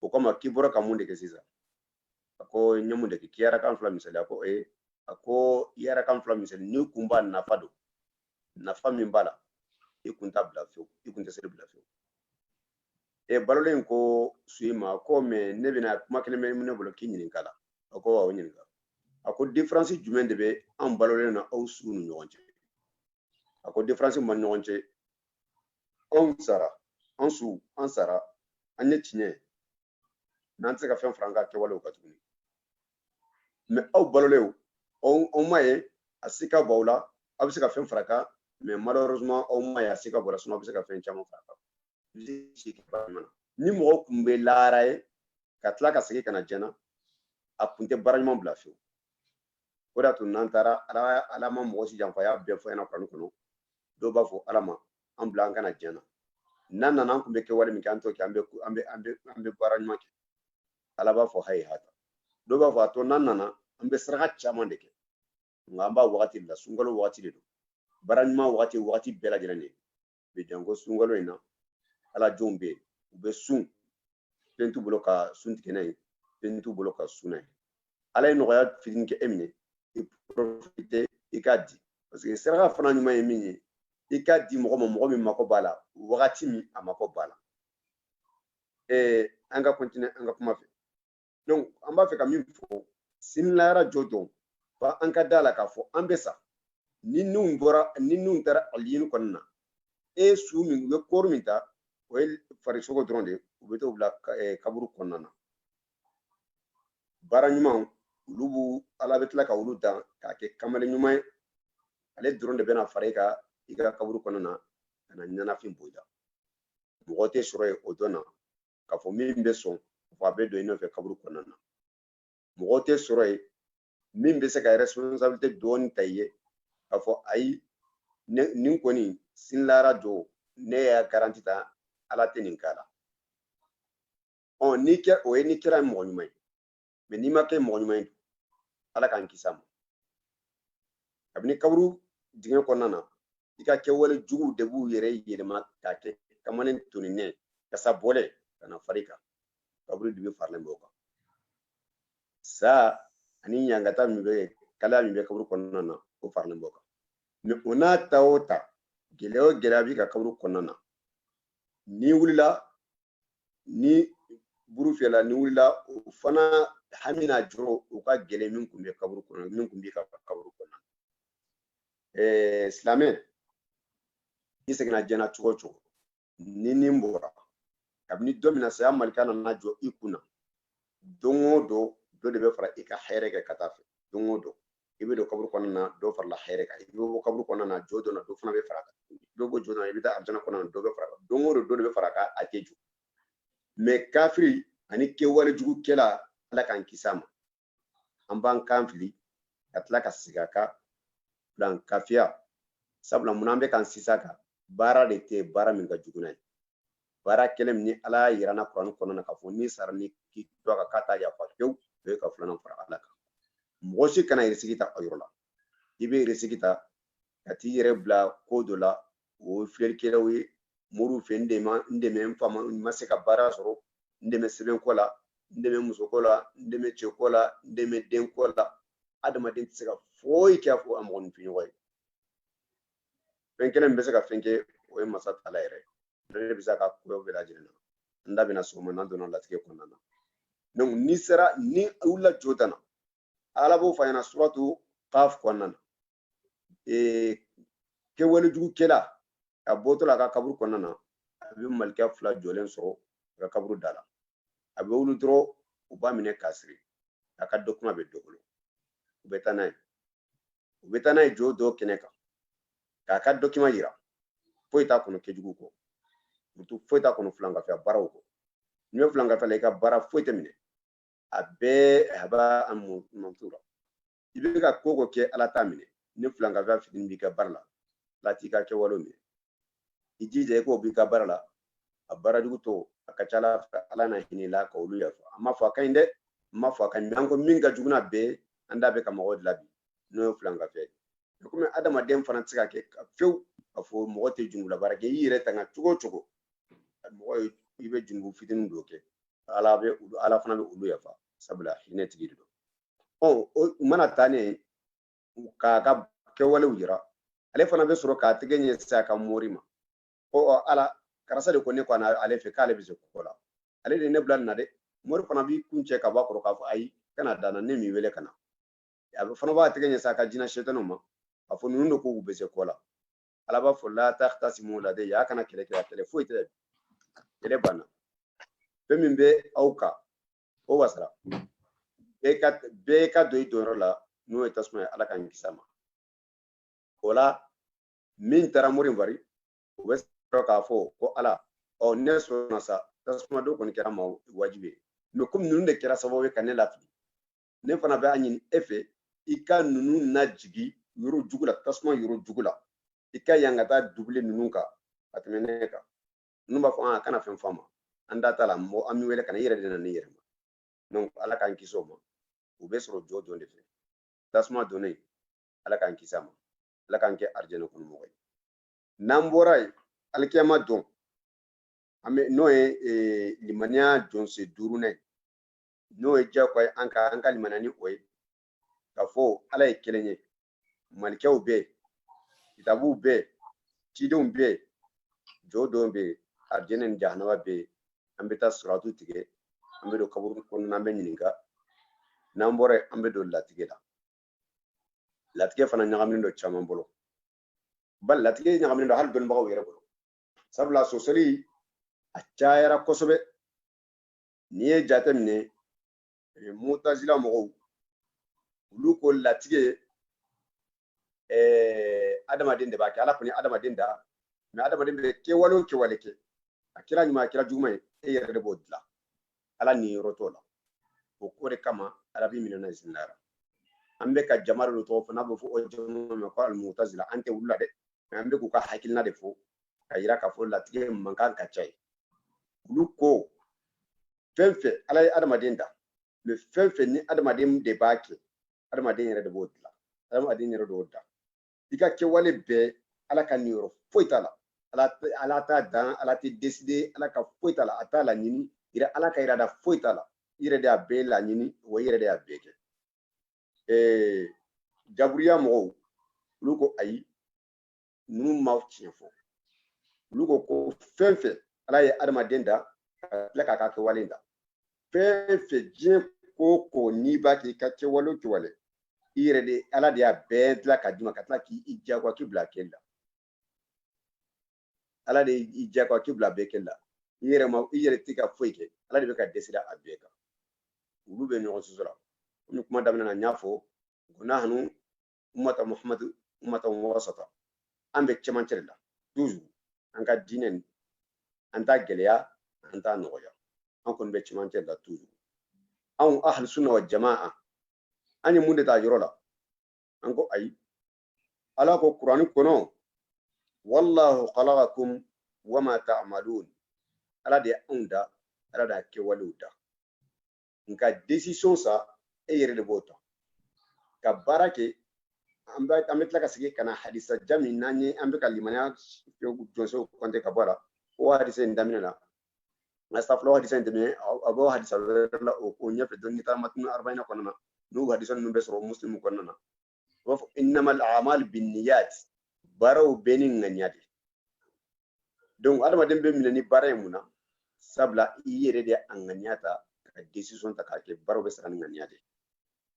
o kama k'i bɔra ka mun de kɛ sisan a ko n ye mun de kɛ k'i yara kan fila misali a ko a ko i yara kan fila misali ni kun b'a nafa don nafa min b'a la i kun t'a bila fiyewu i kun tɛ seli bila fiyewu balolen ko suyi ma ko mais ne bɛna kuma kelen bɛ ne bolo k'i ɲininka la a ko awɔ ɲininka a ko différence jumɛn de bɛ an balolen na aw sugu ni ɲɔgɔn cɛ a ko différence ma ɲɔgɔn cɛ anw sara an su an sara an ye tiɲɛ n'an tɛ se ka fɛn fara an ka kɛwalew kan tuguni mais aw balolen aw ma ye a se ka bɔ aw la aw bɛ se ka fɛn fara kan mais malheureusement aw ma ye a se ka bɔ la sinon aw bɛ se ka fɛn caman fara kan ni mɔgɔ kun bɛ laara ye ka tila ka segin ka na jɛna a kun tɛ baara ɲuman bila fiyewu o de y'a to n'an taara ala ma mɔgɔ si janfa a y'a bɛɛ fɔ ɲɛna kuranɛ kɔnɔ dɔw b'a fɔ ala ma an bila an kana jɛna n'an nana an kun bɛ kɛwale min kɛ an t'o kɛ an bɛ baara ɲuman kɛ ala b'a fɔ hayi hata dɔw b'a fɔ a to n'an nana an bɛ saraka caman de kɛ nka an b'a wagati bila sunkalo wagati de don baara ɲuman wagati bɛɛ lajɛlen de bɛ janko sunkalo in na ala jɔnw bɛ yen u bɛ sun fɛn t'u bolo ka sun tigɛ n'a ye fɛn t'u bolo ka sun n'a ye ala ye nɔgɔya fitinin kɛ e minɛ i profite i k'a di parce que saraka fana ɲuman ye min ye i k'a di mɔgɔ ma mɔgɔ min mako b'a la wagati min a mako b'a la an ka continuer an ka kuma fɛ donc an b'a fɛ ka min fɔ sinilayara jɔ dɔn fa an ka da la k'a fɔ an bɛ sa ni nun taara aliyini kɔnɔna na e su min u bɛ kɔɔri min ta o ye farisogo dɔrɔn de u bɛ t'o bila kaburu kɔnɔna na baara ɲuman olu b'u ala bɛ tila ka olu dan k'a kɛ kamalen ɲuman ye ale dɔrɔn de bɛna fara i ka kaburu kɔnɔna na ka na ɲanafin bɔ i la mɔgɔ tɛ sɔrɔ yen o dɔn na k'a fɔ min bɛ sɔn k'a fɔ a bɛ don i nɔfɛ kaburu kɔnɔna na mɔgɔ tɛ sɔrɔ yen min bɛ se ka responsabilité dɔɔni ta i ye k'a fɔ ayi nin kɔni sinilayara jɔ ne y'a garanti ta ala tɛ nin k'a la ni kɛra o ye ni kɛra mɔgɔ ɲuman ye mais n'i ma kɛ mɔgɔ ɲuman ye ala k'an kisi a ma kabini kaburu dingɛ kɔnɔna na i ka kɛwale juguw de b'u yɛrɛ yɛlɛma k'a kɛ kamalen toninɛ kasa bɔlɛ ka na fari kan kaburu de bɛ faralen bɛ o kan sa ani ɲangata min bɛ kalaya min bɛ kaburu kɔnɔna na o faralen bɛ o kan mais o n'a ta o ta gɛlɛya o gɛlɛya b'i ka kaburu kɔnɔna na ni wulila ni buru fiyɛla ni wulila o fana hami n'a jɔrɔ o ka gɛlɛn min kun bɛ kaburu kɔnɔ min kun b'i ka kaburu kɔnɔna silamɛ i seginna jɛna cogo o cogo ni nin bɔra kabini dɔ min na saya malika nana jɔ i kunna don o don dɔ de bɛ fara i ka hɛrɛ kɛ ka taa fɛ don o don i bɛ don kaburu kɔnɔna na dɔ farala hɛrɛ kan i bɛ bɔ kaburu kɔnɔna na jɔ dɔ la dɔ fana bɛ fara kan dɔ bɔ jɔ dɔ la i bɛ taa alijana kɔnɔna na dɔ bɛ fara kan don o don dɔ de bɛ fara kan a tɛ jɔ mais kafiri ani kɛwale jugu kɛla ala k'an kisi a ma an b'an kan fili ka tila ka segin a kan filan kafiya sabula mun an bɛ k'an sisa kan baara de tɛ baara min ka jugu n'a ye baara kɛlɛ min ni ala y'a yira n na kuranɛ kɔnɔna na k'a fɔ ni sara ni k'i to a kan k'a t'a yafa fiyewu o ye ka filanan fara ala kan mɔgɔ si kana irisigi ta a yɔrɔ la i bɛ irisigi ta ka t'i yɛrɛ bila ko dɔ la o ye filɛlikɛlaw ye moriw fɛ n dɛmɛ n fama n ma se ka baara sɔrɔ n dɛmɛ sɛbɛnko la n dɛmɛ musoko la n dɛmɛ cɛko la n dɛmɛ denko la adamaden tɛ se ka foyi kɛ a fɔ a mɔgɔninfinɲɔgɔn ye fɛn kelen min bɛ se ka fɛn kɛ o ye masa taala yɛrɛ ye ale de bɛ se ka kow bɛɛ lajɛlen na n da bɛna sɔgɔma n'an donna latigɛ kɔnɔna na donc ni wulila jo tan na ala b'o fɔ a ɲɛna suratu kaf kɔnɔna na kɛwale jugu kɛla a bɔtɔ la a ka kaburu kɔnɔna na a bɛ malika fila jɔlen sɔrɔ a ka kaburu da la a bɛ wuli dɔrɔn u b'a minɛ k'a siri a ka dokuma bɛ dɔ bolo u bɛ taa n'a ye jo dɔ kɛnɛ kan k'a ka dokuma yira foyi t'a kɔnɔ kɛjugu kɔ foyi t'a kɔnɔ filankafiya baaraw kɔ n'i bɛ filankafiya la i ka baara foyi tɛ minɛ a bɛɛ a b'a mantu la i bɛ ka ko kɛ ala t'a minɛ ni filankafiya fitinin b'i ka baara la ala t'i ka kɛwalew minɛ i jija i k'o b'i ka baara la a baara jugu tɔ a ka ca ala fɛ ala na hinɛ la ka olu yafa a ma fɔ a ka ɲi dɛ n ma fɔ a ka ɲi an ko min ka jugu n'a bɛɛ an da bɛ ka mɔgɔw dilan bi n'o ye filankafiya ye komi adamaden fana tɛ se ka kɛ fewu ka fɔ mɔgɔ tɛ jungula baara kɛ i yɛrɛ tanga cogo o cogo mɔgɔ i bɛ jungu fitinin dɔ kɛ ala fana bɛ olu yafa sabula hinɛ tigi de don u mana taa ne k'a ka kɛwalew yira ale fana bɛ sɔrɔ k'a tɛgɛ ɲɛsin a ka mori ma ko ala karisa de ko ne ko ale fɛ k'ale bɛ se ko la ale de ne bila nin na dɛ mori fana b'i kun cɛ ka bɔ a kɔrɔ k'a fɔ ayi kana danna ne m'i wele ka na abe fana ba tiganya saka jina shetano ma afo nundo ko ube se kola alaba fo la taqtasimu la de ya kana kele kele fo ite ele bana be auka o wasara be ka do idoro la no etasma ala kan kisama kola min tara murin bari ube ka fo ko ala o neso nasa tasma do kon kera ma wajibe me kum nunde kera sababu kan la fi ne fana be anyin efe ika nunu na jigi yoro jugula tasma yoro jugula ika yangata double nunu ka atmene ka nunu ba fa kana fen fama anda tala mo ami wele kana yere dina ni yere ma donc ala kan kiso ma u be soro jojo de fe tasma donné ala kan kisama ala kan ke arjeno kun mo namboray alkiyama don ame no e limania don se durune no e jakoy anka limanani oy ka fo ala e kelenye malikew be kitabu be cidon be jodo be arjenen jahanaba be ambeta suratu tige ambedo kaburu kon nambe nyininga nambore ambedo latige latige fana nyagamin do chaman bolo bal latige nyagamin do hal don bago yere bolo sabla sosali achayara kosobe niye jatemne mutazila mo luko latige adamaden de baki ala kuni adamaden da me adamaden be ke walo ke waleke akira nyuma akira juma e yere de bodla ala ni rotola o kore kama arabi minana isinara ambe ka jamaru to fana bo fo o jomo me ko al mutazila ante wulla de ambe ku ka hakilna de fo kayira ka fo latige mankan ka chay luko fenfe ala adamaden da me fenfe ni adamaden de baki adamaden yere de bodla adamaden yere de bodla ika ke wale be ala ka niro foitala ala ta dan ala ti décider ala ka foitala atala nini ira ala ka ira da foitala ira da be la nini wo ira da beke jaburiya mo luko ayi nu ma chiefo luko ko fenfe ala ye adamaden da la ka ke wale da fenfe je ko ni ba ki ka ke walo ki wale ire de ala de abedla kadima katla ki ijagwa kibla kella ala de ijagwa kibla bekella ire ma ire tika foike ala de ka desida abeka ulu be nyoso sura ni kuma damna na nyafo gona hanu ummata muhammad ummata wasata ambe chamantirla toujours anga dinen anta geleya anta noya an kon be chamantirla toujours an ahlus sunna wal jamaa ani munde ta yorola anko ay ala ko qur'ani kono wallahu khalaqakum wama ta'malun ala de unda ala da ke waluda nka décision sa e yere de bota ka barake ambe tla ka sige kana hadisa jami nanye ambe kalimanya jonso konte ka bara o hadisa ndamina la astaflo hadisa ndamina abo hadisa la o nyafe don ni tamatun 40 konana no hadisa no besro muslim konana wa innamal a'mal binniyat baraw benin nganyade donc adama dembe minani baray muna sabla yere de anganyata ka decision ta ka ke baraw be sanan nganyade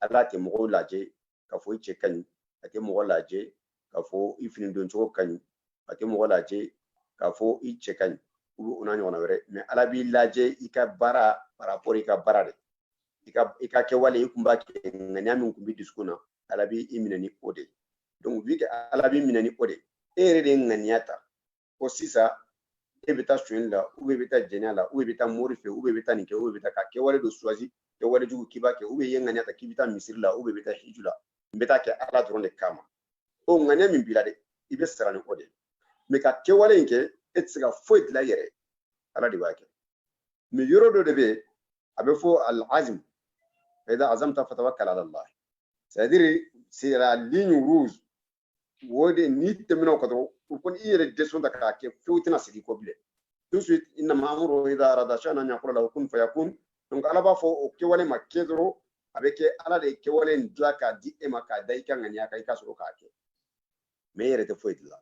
ala te mo laje ka fo che kan ate mo laje ka fo ifini don cho kan ate mo laje ka fo che kan u unani wana were me ala bi laje ika bara para por ika bara de ika ke wale ikumba ke nganyami kumbi diskuna ala bi iminani ode donc vi ke ala bi minani ode ere de nganyata ko sisa e beta suinla ou be beta geniala ou be beta morife ou be beta nike ou be beta ka ke wale do choisi ke wale jugu kiba ke ou be nganyata kibita misirla ou be beta hijula mbeta ke ala dron de kama o nganya min bilade ibe sarani ode me ka ke wale nke etsiga foit la yere ala di bake me yoro do de be abe fo al azm ida azamta fatawakkal ala allah c'est-à-dire c'est la ligne rouge wode ni temino ko do kon iyere deson da ka ke fewtina sigi ko bile tout de suite inna ma'muru idha arada sha'na an yaqula lahu kun fayakun donc ala ba fo o ke wale ma kedro avec ala de ke wale ndla ka di e ma ka dai kan nganya ka ika so ka ke me yere te foitla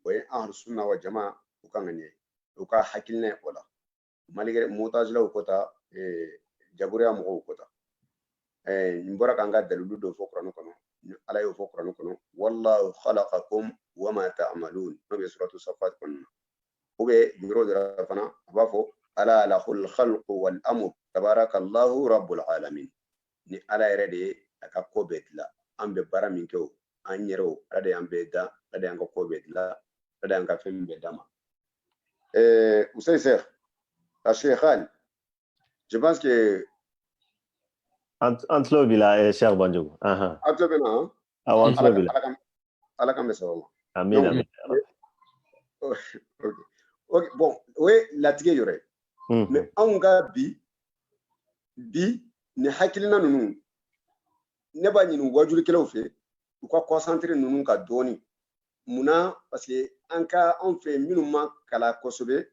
way ahlus sunna wal jamaa o kan ngani o ka hakilne wala maligere mutazila ko ta jaburiya mo ko ta mbora kanga dalilu do fo Qur'an kono ala yo fo Qur'an kono wallahu khalaqakum wama ta'malun no be suratu safat kono obe yoro dara fana aba fo ala lahul khalqu wal amr tabarakallahu rabbul alamin ni ala yere de aka ko betla ambe bara min kew an yero ala de ambe da ala de anga ko betla ala de anga fembe dama Ousseyn Cheikh la Cheikh je pense que Antlo bila Cheikh Banjogu. Antlo bena. Antlo bila. Ala kam beso. Amin amin. Ok, bon, oui, latige yore. Mais an ga bi ni hakilina nunu ne ba ɲini wajuli kelaw fe u ka concentré nunu ka dɔɔni muna parce que an fɛ minnu ma kala kosɛbɛ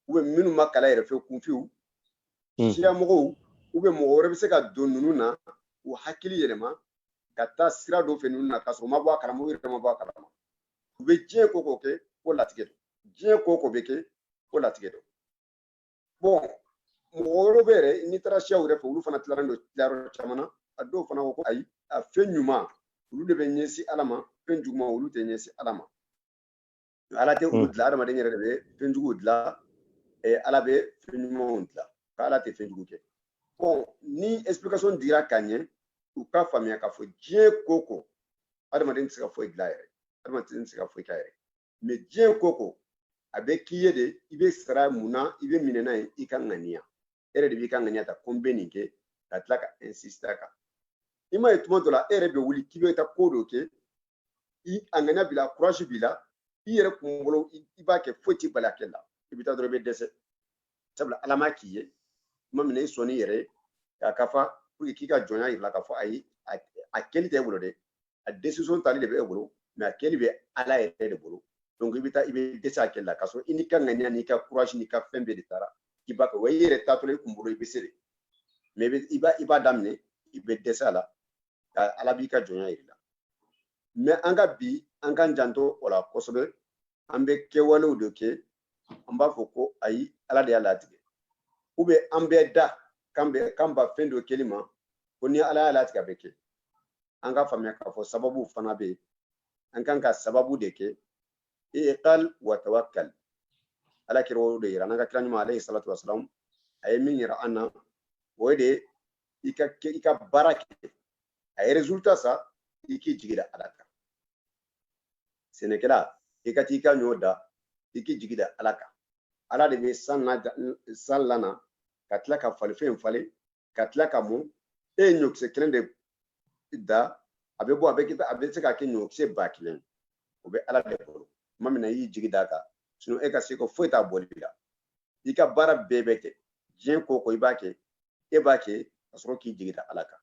ou bien minnu ma kala yɛrɛ fɛ kunfiw siya mɔgɔw ou bien mɔgɔ wɛrɛ bɛ se ka don nunu na u hakili yɛlɛma ka taa sira dɔ fɛ nunu na k'a sɔrɔ u ma bɔ a kalama u yɛrɛ ma bɔ a kalama u bɛ diɲɛ ko ko kɛ ko latigɛ don diɲɛ ko ko bɛ kɛ ko latigɛ don bon mɔgɔ wɛrɛ bɛ yɛrɛ n'i taara siyaw yɛrɛ fɛ olu fana tilalen don tilayɔrɔ caman na a dɔw fana ko ayi a fɛn ɲuman olu de bɛ ɲɛsin ala ma fɛn juguman olu tɛ ɲɛsin ala ma ala tɛ olu dilan adamaden yɛrɛ de bɛ fɛn juguw dilan ala bɛ fɛn ɲumanw dilan ka ala tɛ fɛn jugu kɛ bon ni explication dira ka ɲɛ u ka faamuya k'a fɔ diɲɛ ko ko adamaden tɛ se ka foyi dilan yɛrɛ adamaden tɛ se ka foyi k'a yɛrɛ mais diɲɛ ko ko a bɛ k'i ye de i bɛ sara mun na i bɛ minɛ n'a ye i ka ŋaniya e yɛrɛ de b'i ka ŋaniya ta ko n bɛ nin kɛ ka tila ka insister a kan i ma ye tuma dɔ la e yɛrɛ bɛ wuli k'i bɛ taa ko dɔ kɛ a ŋaniya b'i la courage b'i la i yɛrɛ kunkolo i b'a kɛ foyi t'i bali a kɛ la i bɛ taa dɔrɔn i bɛ dɛsɛ sabula ala ma k'i ye tuma min na i sɔnni yɛrɛ ye k'a kafa pour que k'i ka jɔnya yir'i la k'a fɔ ayi a kɛli tɛ e bolo dɛ a décision tali de bɛ e bolo mais a kɛli bɛ ala yɛrɛ de bolo donc i bɛ taa i bɛ dɛsɛ a kɛli la k'a sɔrɔ i n'i ka ŋaniya n'i ka courage n'i ka fɛn bɛɛ de taara i b'a kɛ wa i yɛrɛ taatɔla i kunkolo i bɛ se de mais i b'a daminɛ i bɛ dɛsɛ a la ka ala b'i ka jɔnya yir'i la mais an ka bi an k'an janto o la kosɛbɛ an bɛ kɛwalew de kɛ an b'a fɔ ko ayi ala de y'a latigɛ ou bien an bɛ da k'an ba fɛn dɔ kɛli ma ko ni ala y'a latigɛ a bɛ kɛ an ka faamuya k'a fɔ sababu fana bɛ yen an kan ka sababu de kɛ iqal wa tawakkal ala kira o de yira an ka kira ɲuman alayhi salatu wasalam a ye min yira an na o ye de i ka baara kɛ a ye résultat sa i k'i jigi da ala kan sɛnɛkɛla i ka t'i ka ɲɔ da i k'i jigi da ala kan ala de bɛ san lana ka tila ka falifɛn falen ka tila ka mun e ye ɲɔkisɛ kelen de da a bɛ bɔ a bɛ se ka kɛ ɲɔkisɛ 1000 o bɛ ala de bolo tuma min na i y'i jigi da kan sinon e ka se ko foyi t'a bɔli la i ka baara bɛɛ bɛ kɛ diɲɛ ko ko i b'a kɛ e b'a kɛ ka sɔrɔ k'i jigi da ala kan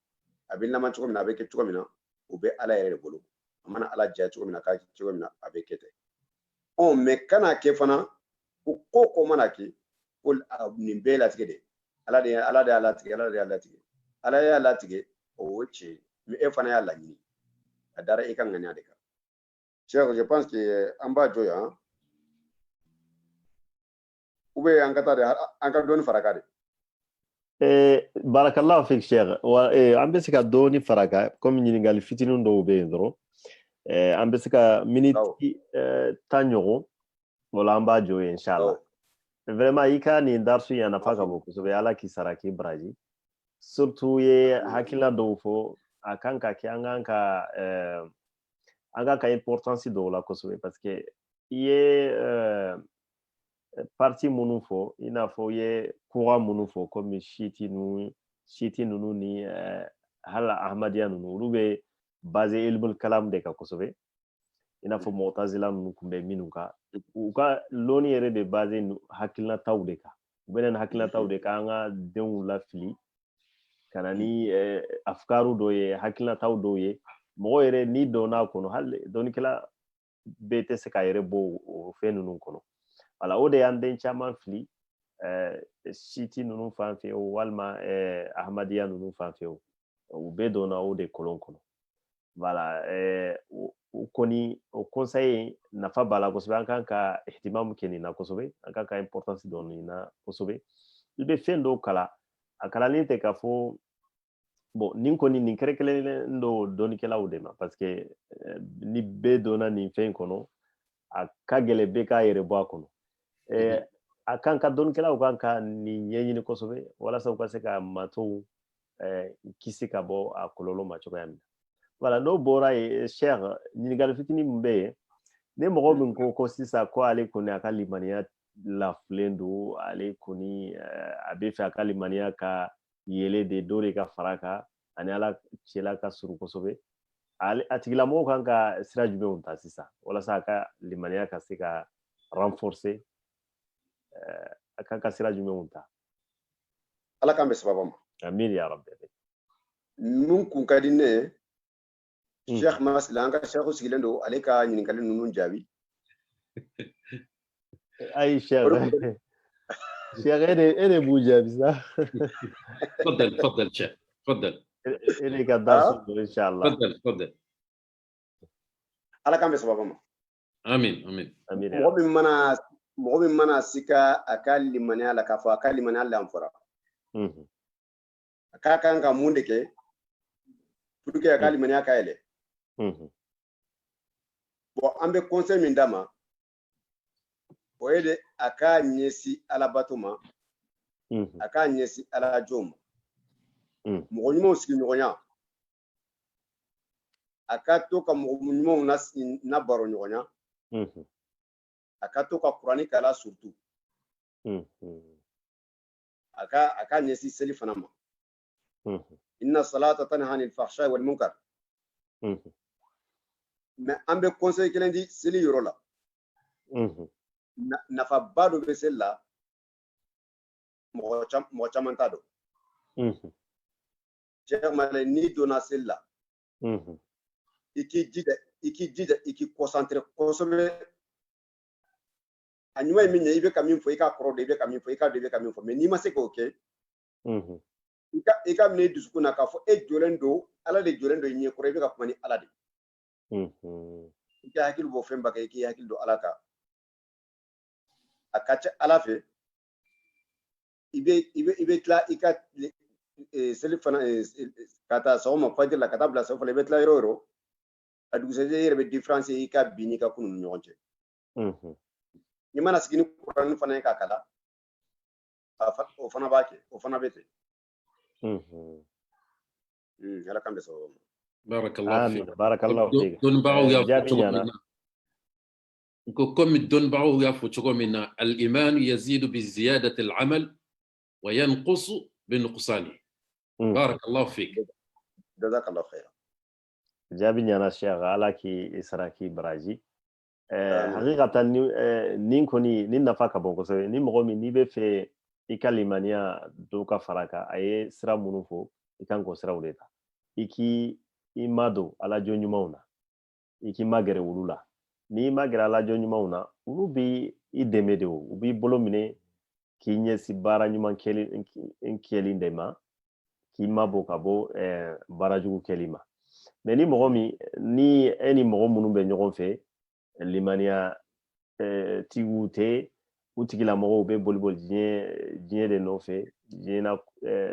a bɛ laban cogo min na a bɛ kɛ cogo min na o bɛ ala yɛrɛ de bolo a mana ala diya cogo min na k'a kɛ cogo min na a bɛ kɛ ten mais kana kɛ fana ko mana kɛ ko nin bɛɛ latigɛ de ala de y'a latigɛ ala y'a latigɛ o ye tiɲɛ mais e fana y'a laɲini a dara e ka ŋaniya de kan Cheikh je pense que an b'a jɔ yan ou bien an ka taa de an ka dɔɔni fara kan de barakallahu fik Cheikh an bɛ se ka dɔɔni fara kan comme ɲininkali fitinin dɔw bɛ yen dɔrɔn an bɛ se ka miniti 10 ɲɔgɔn wala an b'a jɔ yen inshallah vraiment i ka nin darsu in a nafa ka bon kosɛbɛ ala k'i sara k'i baraji surtout ye hakilina dɔw fɔ a kan ka kɛ an ka importance dɔw la kosɛbɛ parce que i ye parti minnu fɔ i n'a fɔ i ye courant minnu fɔ comme shiti ninnu ni hali ahmadiyya ninnu olu bɛ basé ilmul kalam de kan kosɛbɛ i n'a fɔ mu'tazila ninnu kun bɛ minnu kan u ka lɔnni yɛrɛ de basé hakilinataw de kan u bɛ na hakilinataw de kan an ka denw lafili ka na ni afkaru dɔw ye hakilinataw dɔw ye mɔgɔ yɛrɛ n'i dɔnn'a kɔnɔ hali dɔnnikɛla bɛɛ tɛ se k'a yɛrɛ bɔ o fɛn ninnu kɔnɔ wala o de y'an den caman fili siti ninnu fan fɛ walima ahmadiyya ninnu fan fɛ u bɛɛ donna o de kolon kɔnɔ voilà o kɔni o conseil nafa b'a la kosɛbɛ an kan ka ihtimamu kɛ nin na kosɛbɛ an kan ka importance dɔn nin na kosɛbɛ i bɛ fɛn dɔw kala a kalalen tɛ k'a fɔ bon nin kɔni nin kɛrɛkɛlen do dɔnikɛlaw de ma parce que ni bɛɛ donna nin fɛn kɔnɔ a ka gɛlɛ bɛɛ k'a yɛrɛ bɔ a kɔnɔ a kan ka dɔnikɛlaw kan ka nin ɲɛɲini kosɛbɛ walasa u ka se ka matow kisi ka bɔ a kɔlɔlɔ ma cogoya min na voilà n'o bɔra ye Cheikh ɲininkali fitinin min bɛ yen ni mɔgɔ min ko sisan ko ale kɔni a ka limaniya lafilen don ale kɔni a bɛ fɛ a ka limaniya ka yele de dɔ de ka fara kan ani ala cɛla ka surun kosɛbɛ a tigilamɔgɔw kan ka sira jumɛnw ta sisan walasa a ka limaniya ka se ka renforcer a kan ka sira jumɛnw ta ala k'an bɛ sababa ma amin ya rabbi mun kun ka di ne ye Cheikh Masila an ka Cheikh sigilen don ale ka ɲininkali ninnu jaabi ayi Cheikh ene b'u jaabi sa تفضل شيخ تفضل ene ka darsu inshallah تفضل ala k'an bɛ sababa ma آمين mɔgɔ min mana sika a ka limaniya la k'a fɔ a ka limaniya lanfɔra a ka kan ka mun de kɛ pour que a ka limaniya ka yɛlɛ bon an bɛ conseil min d'a ma o ye de a ka ɲɛsin alabato ma a ka ɲɛsin alajo ma mɔgɔ ɲumanw sigi ɲɔgɔnya a ka to ka mɔgɔ ɲumanw na baro ɲɔgɔnya a ka to ka kurani kala surtout a ka ɲɛsin seli fana ma inna salata tanha anil fahsha'i wal munkar mais an bɛ conseil kelen di seli yɔrɔ la nafaba dɔ bɛ seli la mɔgɔ caman t'a dɔn Cheikh Malɛ n'i donna seli la i k'i jija i k'i concentré kosɛbɛ a ɲuman ye min ye i bɛ ka min fɔ i k'a kɔrɔ dɔn i bɛ ka min fɔ i k'a dɔn i bɛ ka min fɔ mais n'i ma se k'o kɛ i ka minɛ i dusukun na k'a fɔ e jɔlen don ala de jɔlen don i ɲɛ kɔrɔ i bɛ ka kuma ni ala de i ka hakili bɔ fɛn ba kɛ i k'i hakili don ala kan a ka ca ala fɛ i bɛ tila i ka seli fana ka taa sɔgɔma fajiri la ka taa bila sɔgɔma i bɛ tila yɔrɔ o yɔrɔ a dugusɛjɛ i yɛrɛ bɛ différence i ka bi n'i ka kunu ni ɲɔgɔn cɛ i mana sigi ni kuranɛ fana ye k'a kala o fana b'a kɛ o fana bɛ ten ala k'an bɛ sababa ma barakallahu fiik dɔnnibagaw y'a fɔ cogo min na ko komi dɔnnibagaw y'a fɔ cogo min na al-iman yazidu bi ziyadati al-amal wa yanqusu bi nuqsani barakallahu fiik jazakallahu khairan jaabi ɲana Cheikh ala k'i sara k'i baraji hakikatan nin kɔni nin nafa ka bon kosɛbɛ ni mɔgɔ min n'i bɛ fɛ i ka limaniya dɔw ka fara kan a ye sira minnu fɔ i kan k'o siraw de ta i ma don alajɔ ɲumanw na i k'i ma gɛrɛ olu la n'i ma gɛrɛ alajɔ ɲumanw na olu b'i dɛmɛ de o u b'i bolo minɛ k'i ɲɛsin baara ɲuman kɛli de ma k'i ma bɔ ka bɔ baara jugu kɛli ma mais ni mɔgɔ min ni e ni mɔgɔ minnu bɛ ɲɔgɔn fɛ limaniya tigiw tɛ u tigilamɔgɔw bɛ boli diɲɛ de nɔfɛ diɲɛ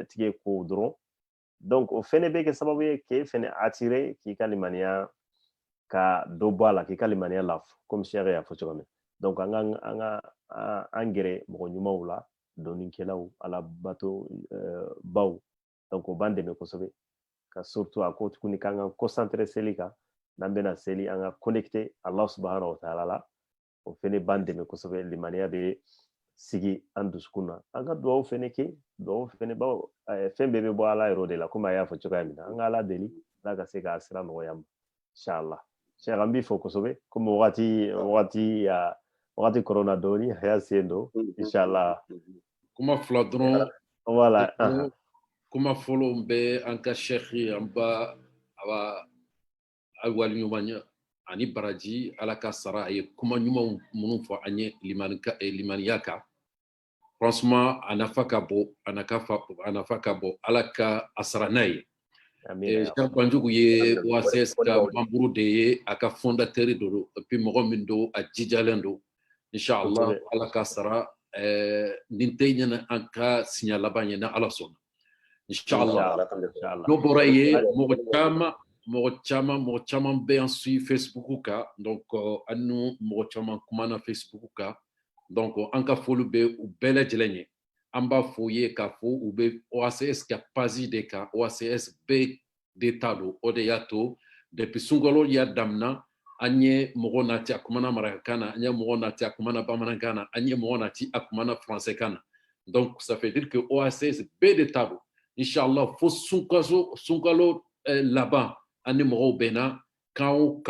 tigɛ ko dɔrɔn donc o fɛnɛ bɛ kɛ sababu ye k'e fɛnɛ attirer k'i ka limaniya ka dɔ bɔ a la k'i ka limaniya lafo comme Cheikh y'a fɔ cogo min donc an gɛrɛ mɔgɔ ɲumanw la dɔnnikɛlaw alabato baw donc o b'an dɛmɛ kosɛbɛ ka surtout a ko tuguni k'an ka concentrer seli kan n'an bɛna seli an ka connecté Allah subhanahu wa ta'ala la o fɛnɛ b'an dɛmɛ kosɛbɛ limaniya bɛ sigi an dusukun na an ka duwawu fɛnɛ kɛ duwawu fɛnɛ bawo fɛn bɛɛ bɛ bɔ ala yɛrɛ de la komi a y'a fɔ cogoya min na an ka ala deli ala ka se k'a sira nɔgɔya ma inshallah Cheikh an b'i fɔ kosɛbɛ komi wagati kɔrɔna dɔɔni a y'a sen don inshallah kuma fila dɔrɔn voilà kuma fɔlɔ bɛ an ka Cheikh an ba a waliɲuman ani baraji ala ka sara a ye kuma ɲumanw minnu fɔ an ye limaniya kan franchement a nafa ka bon ala ka a sara n'a ye Cheikh Banjugu ye OACS ka membre de ye a ka fondateur do et puis mɔgɔ min do a jijalen do inshallah ala ka sara nin tɛ ɲɛna an ka siɲɛ laban ye na ala sɔnna Inshallah. Inshallah. No boraye mo chama be en suivre Facebook ka donc anu mo chama kumana Facebook ka donc anka folu be u bele jelenye amba foye ka fo u be OACS ka pasi de ka OACS be de tado o de yato depuis sungolo ya damna anye mogo nati akumana marakana anye mogo nati akumana bamanangana anye mogo nati akumana français kana donc ça veut dire que OACS be de tado Inch'Allah, faut sunkalo là-bas, ane moro bena, kao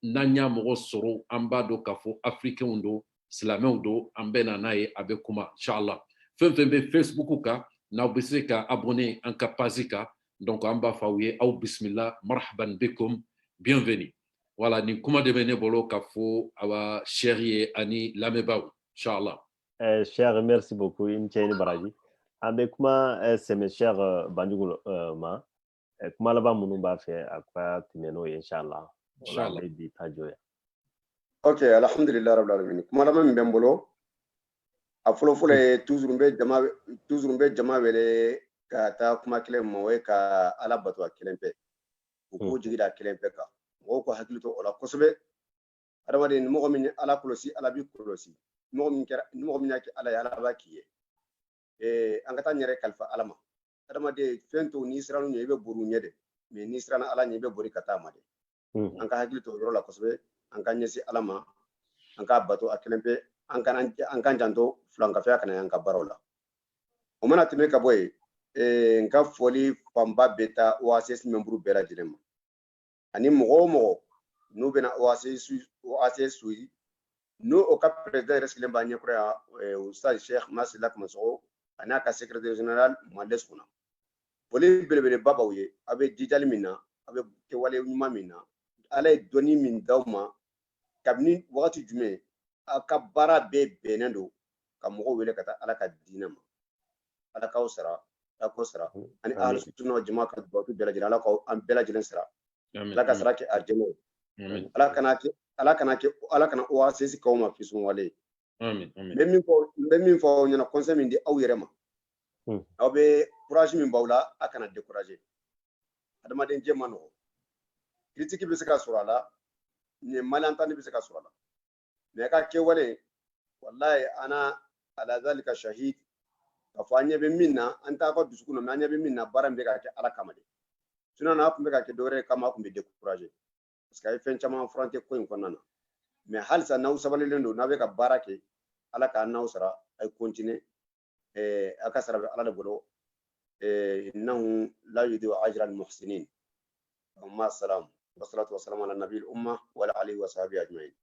nanya moro soro, amba do kafo, africain undo, silamé undo, ambena nae abekuma, Inch'Allah. Fembe Facebook ka, na obese ka abonné en kapazika, donc amba faouye, au bismillah, marhaban bikum, bienvenue. Voilà, ni kuma de bene bolo kafo, awa chérie ani lamebaou, Inch'Allah. Cher, merci beaucoup, Incheni Baraji. Avec moi, c'est mes chers Banjugul ma. Kuma laban minnu b'a fɛ a ka tɛmɛ n'o ye inshallah. Inshallah. An bɛ bi ta jɔ yan. Ok, alhamdulillah rabbil alamin. Kuma laban min bɛ n bolo, a fɔlɔ-fɔlɔ ye toujours n bɛ jama wele ka taa kuma kelen ma o ye ka ala bato a kelen fɛ. U k'u jigi da kelen fɛ kan. Mɔgɔw ka hakili to o la kosɛbɛ. Adamaden ni mɔgɔ min ye ala kɔlɔsi, ala b'i kɔlɔsi. Ni mɔgɔ min y'a kɛ ala ye, ala b'a k'i ye. An ka taa n yɛrɛ kalifa ala ma. Adamaden fɛn to n'i siran ɲɛ i bɛ bori u ɲɛ dɛ, mais n'i siranna ala ɲɛ i bɛ bori ka taa ma dɛ. An ka hakili to o yɔrɔ la kosɛbɛ, an ka ɲɛsin ala ma, an k'a bato a kelen pe, an k'an janto filankafɛya kana y'an ka baaraw la. O mana tɛmɛ ka bɔ yen, n ka foli fanba bɛ taa OACS membre bɛɛ lajɛlen ma. Ani mɔgɔ o mɔgɔ n'u bɛna OACS suivi, n'o o ka président yɛrɛ sigilen b'a ɲɛkɔrɔ yan, Ustaz Cheikh Masila Kamasogo, a n'a ka secrétaire général Mades kunna. Foli belebeleba b'aw ye, a bɛ jijali min na, a bɛ kɛwale ɲuman min na, ala ye dɔnni min d'aw ma, kabini wagati jumɛn, a ka baara bɛɛ bɛnnen don ka mɔgɔw wele ka taa ala ka diinɛ ma. Ala k'aw sara, ala k'aw sara, ani ahlu sunna wal jamaa ka duwawu bɛɛ lajɛlen, ala k'an bɛɛ lajɛlen sara. Ala ka sara kɛ arjɛnɛ ye. Ala kana OACS k'aw ma fisɔn wale. N bɛ min fɔ aw ɲɛna conseil min di aw yɛrɛ ma. Aw bɛ courage min b'aw la, a kana décourager. Adamaden jɛ ma nɔgɔ. Critique bɛ se ka sɔrɔ a la, malentendus bɛ se ka sɔrɔ a la. Mais a ka kɛwale, wallahi ana ala zalika shahid. K'a fɔ an ɲɛ bɛ min na, an t'a ka dusukun na, mais an ɲɛ bɛ min na, baara in bɛ ka kɛ ala kama de. Sinon n'a tun bɛ ka kɛ dɔ wɛrɛ kama, a tun bɛ décourager. Parce que a ye fɛn caman furan tɛ ko in kɔnɔna na. Mais halisa n'aw sabalilen don, n'a bɛ ka baara kɛ, ala k'a n'aw sara, a ye continuer. A ka sara bɛ ala de bolo. Innahu la yudi'u ajra al-muhsinin. Ma salam. Wassalatu wassalamu ala nabiyil ummah wa ala alihi wa sahbihi ajma'in.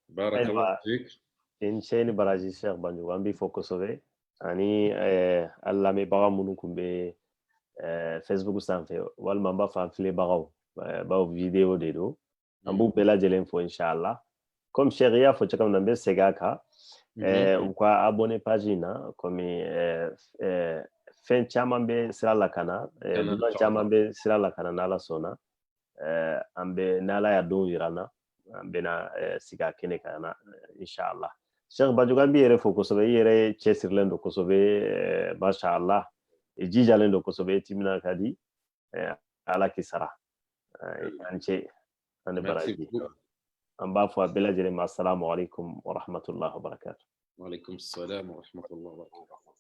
Barakallahu fik. Incheni Baraji Cheikh Banjugu, an b'i fɔ kosɛbɛ. Ani a lamɛnbaga minnu kun bɛ Facebook sanfɛ walima n b'a fɔ an filɛbagaw, bawo video de don. An b'u bɛɛ lajɛlen fɔ inshallah. Comme Cheikh y'a fɔ cogo min na, n bɛ segin a kan. U ka abonné page in na komi fɛn caman bɛ sira la ka na, dunan caman bɛ sira la ka na n'ala sɔnna. An bɛ n'ala y'a don yira n na, an bɛna sigi a kɛnɛ kan na inshallah. Cheikh Banjugu, an b'i yɛrɛ fɔ kosɛbɛ, i yɛrɛ cɛsirilen don kosɛbɛ, masha Allah, i jijalen don kosɛbɛ, i timina ka di, ala k'i sara. An cɛ, an ni baraji. An b'a fɔ a bɛɛ lajɛlen ma assalamu alaikum wa rahmatullahi wa barakatuh. Wa alaikum salam wa rahmatullahi wa barakatuh.